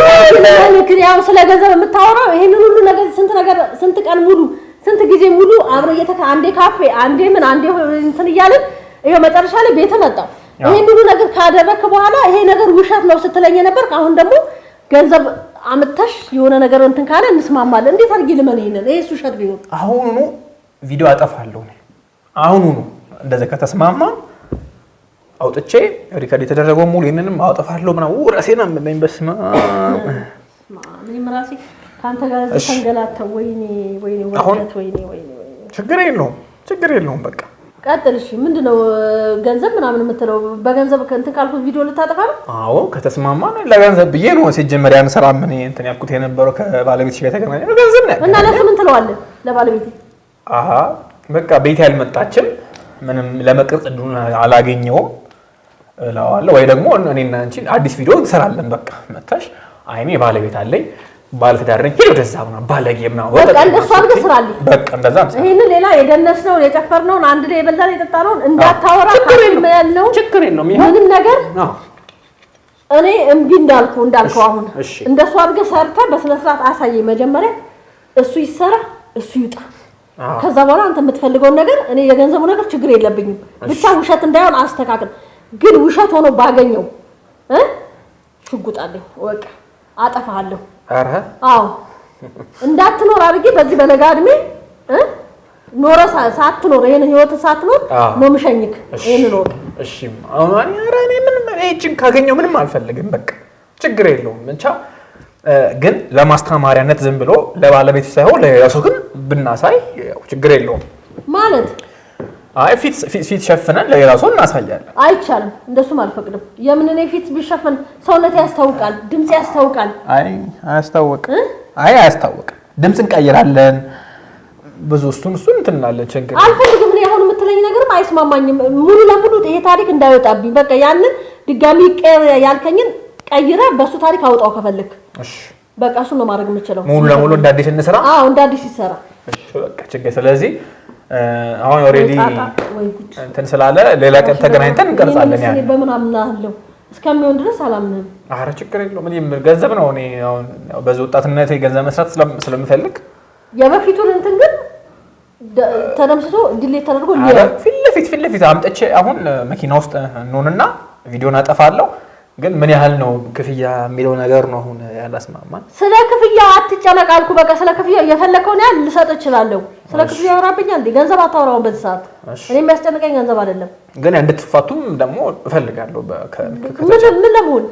Speaker 4: ያው ስለ ገንዘብ የምታወራው ይሄንን ሁሉ ነገር ስንት ቀን ሙሉ ስንት ጊዜ ሙሉ አብረ አንዴ ካፌ አንዴ ምን አንዴ እንትን እያልን ይሄው መጨረሻ ላይ ቤት መጣው። ይሄን ሁሉ ነገር ካደረክ በኋላ ይሄ ነገር ውሸት ነው ስትለኝ ነበር። አሁን ደግሞ ገንዘብ አምጥተሽ የሆነ ነገር እንትን ካለ እንስማማለን። እንዴት አድርጊ ልመን ይሄንን ይሄስ ውሸት ቢሆን
Speaker 2: አሁኑኑ ቪዲዮ አጠፋለሁ ነው። አሁኑኑ እንደዛ ከተስማማን አውጥቼ ሪከርድ የተደረገው ሙሉ ይሄንንም አውጥፋለሁ ምናምን ራሴና ምን በስማ
Speaker 4: ምን ራሴ ካንተ ጋር ተንገላተው ወይኔ ወደት ወይኔ
Speaker 2: ችግር የለውም በቃ
Speaker 4: ቀጥል። እሺ ምንድነው ገንዘብ ምናምን የምትለው? በገንዘብ እንትን ካልኩት ቪዲዮ ልታጠፋ ነው?
Speaker 2: አዎ ከተስማማን ለገንዘብ ብዬ ነው ሲጀመር ያን ስራ ምን እንትን ያልኩት የነበረው ከባለቤትሽ ጋር ተገናኘ ነው ገንዘብ ነው
Speaker 4: እና ለሱ ምን ትለዋለህ ለባለቤቴ?
Speaker 2: በቃ ቤት ያልመጣችም ምንም ለመቅረጽ እድሉን አላገኘውም እላዋለሁ። ወይ ደግሞ እኔና አንቺ አዲስ ቪዲዮ እንሰራለን። በቃ መታሽ አይኔ ባለቤት አለኝ ባለትዳር ነኝ ሄዶ ደዛ ምናምን ባለጌ ምናምን
Speaker 4: በቃ እንደሱ አድርገህ ስራልኝ።
Speaker 2: በቃ እንደዛ ነው።
Speaker 4: ይሄን ሌላ የደነስነውን የጨፈርነውን አንድ ላይ የበላን የጠጣነውን እንዳታወራ ያለው ችግር የለውም። ምንም ነገር እኔ እምቢ እንዳልከው አሁን እንደሱ አድርገህ ሰርተህ በስነ ስርዓት አሳየኝ። መጀመሪያ እሱ ይሰራ እሱ ይውጣ። ከዛ በኋላ አንተ የምትፈልገውን ነገር እኔ የገንዘቡ ነገር ችግር የለብኝም። ብቻ ውሸት እንዳይሆን አስተካክል። ግን ውሸት ሆኖ ባገኘው ሽጉጣለኝ ወቅ አጠፋለሁ። አዎ እንዳትኖር አድርጌ በዚህ በለጋ እድሜ ኖረ ሳትኖር ይሄን ህይወት ሳትኖር ነው ምሸኝክ። ይሄን ነው
Speaker 2: እሺ። አሁን እኔ ምንም እቺን ካገኘው ምንም አልፈልግም። በቃ ችግር የለውም። ብቻ ግን ለማስተማሪያነት ዝም ብሎ ለባለቤት ሳይሆን ለራሱ ግን ብናሳይ ችግር የለውም
Speaker 4: ማለት
Speaker 2: አይ ፊት ሸፍነን ለራሱ እናሳያለን።
Speaker 4: አይቻልም። እንደሱም አልፈቅድም። የምን እኔ ፊት ቢሸፈን ሰውነት ያስታውቃል፣ ድምጽ ያስታውቃል።
Speaker 2: አያስታውቅም። ድምጽ እንቀይራለን ብዙ እሱን እንትናለን። ችግር
Speaker 4: አልፈልግም። እኔ አሁን የምትለኝ ነገርም አይስማማኝም። ሙሉ ለሙሉ ይሄ ታሪክ እንዳይወጣብኝ በቃ ያንን ድጋሚ ያልከኝን ቀይራ በሱ ታሪክ አውጣው ከፈለክ። እሺ በቃ እሱ ነው ማድረግ የምችለው።
Speaker 2: ሙሉ ለሙሉ እንደ አዲስ እንሰራ።
Speaker 4: አዎ እንደ አዲስ ይሰራ።
Speaker 2: እሺ በቃ ችግር ስለዚህ አሁን ኦሬዲ እንትን ስላለ ሌላ ቀን ተገናኝተን እንቀርጻለን። ያን
Speaker 4: በምን አምናለሁ እስከሚሆን ድረስ አላምንም።
Speaker 2: ኧረ ችግር የለውም። እኔ ገንዘብ ነው እኔ አሁን በዚህ ወጣትነቴ ገንዘብ መስራት ስለምፈልግ
Speaker 4: የበፊቱን እንትን ግን ተደምስሶ ዲሌት ተደርጎ
Speaker 2: ፊት ለፊት አምጥቼ አሁን መኪና ውስጥ እንሆንና ቪዲዮን አጠፋለሁ። ግን ምን ያህል ነው ክፍያ የሚለው ነገር ነው አሁን ያላስማማን።
Speaker 4: ስለ ክፍያ አትጨነቅ አልኩ። በቃ ስለ ክፍያ የፈለከውን ያህል ልሰጥ እችላለሁ። ስለ ክፍያ ያወራብኛል እንዴ? ገንዘብ አታወራውን በዚህ ሰዓት። እኔ የሚያስጨንቀኝ ገንዘብ አይደለም።
Speaker 2: ግን እንድትፋቱም ደግሞ እፈልጋለሁ።
Speaker 4: ምን ለመሆን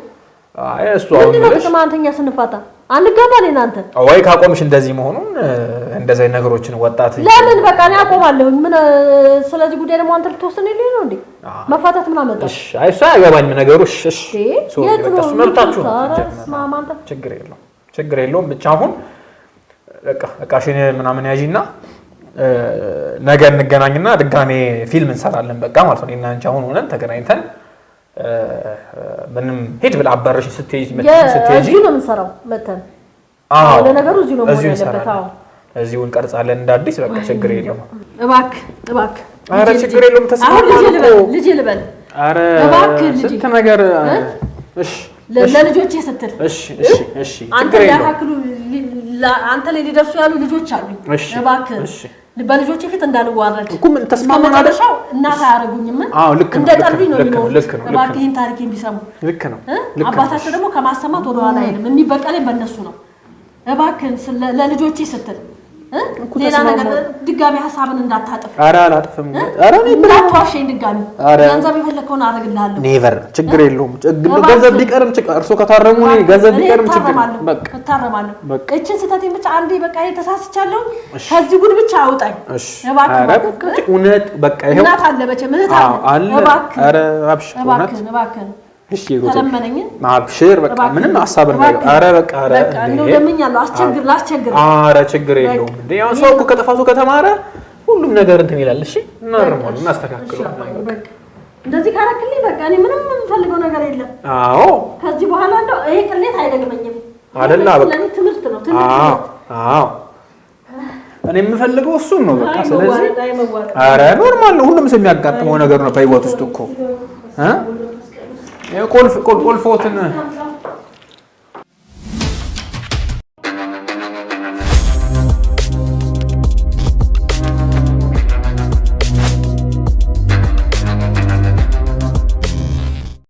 Speaker 2: እሱ አሁን
Speaker 4: አንተኛ ስንፋታ አንገባን እናንተ
Speaker 2: ወይ ካቆምሽ እንደዚህ መሆኑን እንደዚህ ነገሮችን ወጣት
Speaker 4: ለምን በቃ እኔ አቆማለሁ። ምን ስለዚህ ጉዳይ ደግሞ አንተ ልትወስን ይልኝ ነው እንዴ? መፋታት ምን አመጣ?
Speaker 2: እሺ አይሷ ያገባኝ ነገሩ። እሺ
Speaker 4: የቱ
Speaker 2: መብታችሁ
Speaker 4: ማማንተ
Speaker 2: ችግር የለውም። ብቻ አሁን በቃ እቃሽን ምናምን ያዢና ነገ እንገናኝና ድጋሜ ፊልም እንሰራለን። በቃ ማለት ነው። እኔና አንቺ አሁን ሆነን ተገናኝተን ምንም ሄድ ብላ አባረሽ ስትሄጂ
Speaker 4: እዚህ ነው የምንሰራው መተን። አዎ ለነገሩ እዚህ ነው ማለት ያለበት። አዎ
Speaker 2: እዚሁ እንቀርጻለን እንደ አዲስ። በቃ ችግር የለውም።
Speaker 4: እባክህ
Speaker 2: ኧረ ችግር የለውም። ተስማማን እኮ
Speaker 4: ልጅ ልበል።
Speaker 2: ኧረ
Speaker 4: እባክህ ልጅ
Speaker 2: ስንት ነገር እሺ
Speaker 4: ለልጆቼ ስትል
Speaker 2: እሺ
Speaker 4: አንተ ያካክሉ አንተ ላይ ሊደርሱ ያሉ ልጆች አሉ። እባክህ በልጆቼ ፊት እንዳልዋረድ
Speaker 2: እኮ ምን ተስማማን አይደል?
Speaker 4: እናት አያረጉኝም።
Speaker 2: አዎ ልክ ነው።
Speaker 4: እንደ ጠልብኝ ነው የሚኖሩት። እባክህ ይሄን ታሪክ እንዲሰሙ።
Speaker 2: ልክ ነው።
Speaker 4: አባታቸው ደግሞ ከማሰማት ወደ ኋላ አይደለም። የሚበቀለኝ በእነሱ ነው። እባክህ ለልጆቼ ስትል ሌላ ነገር ድጋሚ ሀሳብን እንዳታጥፍ።
Speaker 2: ኧረ አላጥፍም። ኧረ እኔ
Speaker 4: እንዳትዋሸኝ ድጋሚ። ገንዘብ የፈለከውን አደርግልሃለሁ።
Speaker 2: ኔቨር ችግር የለውም። ገንዘብ ቢቀርም እርሶ ከታረሙ እኔ ገንዘብ ቢቀርም ችግር
Speaker 4: በቃ እታረማለሁ። እችን ስህተቴን ብቻ አንዴ በቃ ተሳስቻለሁ። ከዚህ ጉድ ብቻ አውጣኝ እባክህ።
Speaker 2: እውነት በቃ ይሄው
Speaker 4: እናት አለ መቼም እህት አለ። እባክህ
Speaker 2: ኧረ አብሽር።
Speaker 4: እባክህ
Speaker 1: እሺ ሩት
Speaker 4: ተለመነኝ
Speaker 1: ማብሽር በቃ ምንም ሀሳብ እንዳይገባ። ኧረ በቃ
Speaker 4: እንደው ለምኛለሁ ላስቸግር።
Speaker 1: ኧረ ችግር የለውም እንዴ ያው ሰው እኮ ከጥፋቱ ከተማረ ሁሉም ነገር እንትን ይላል። እሺ ኖርማል እናስተካክለው።
Speaker 4: እንደዚህ ካረክልኝ በቃ እኔ ምንም የምፈልገው ነገር የለም።
Speaker 1: አዎ
Speaker 4: ከዚህ በኋላ እንደው ይሄ ቅሌት አይደግመኝም
Speaker 1: አይደል? በቃ
Speaker 4: ለኔ ትምህርት ነው ትምህርት።
Speaker 1: አዎ እኔ የምፈልገው እሱን ነው በቃ። ስለዚህ ኧረ ኖርማል ነው ሁሉም ሰው የሚያጋጥመው ነገር ነው በህይወት ውስጥ እኮ ቁልፎትን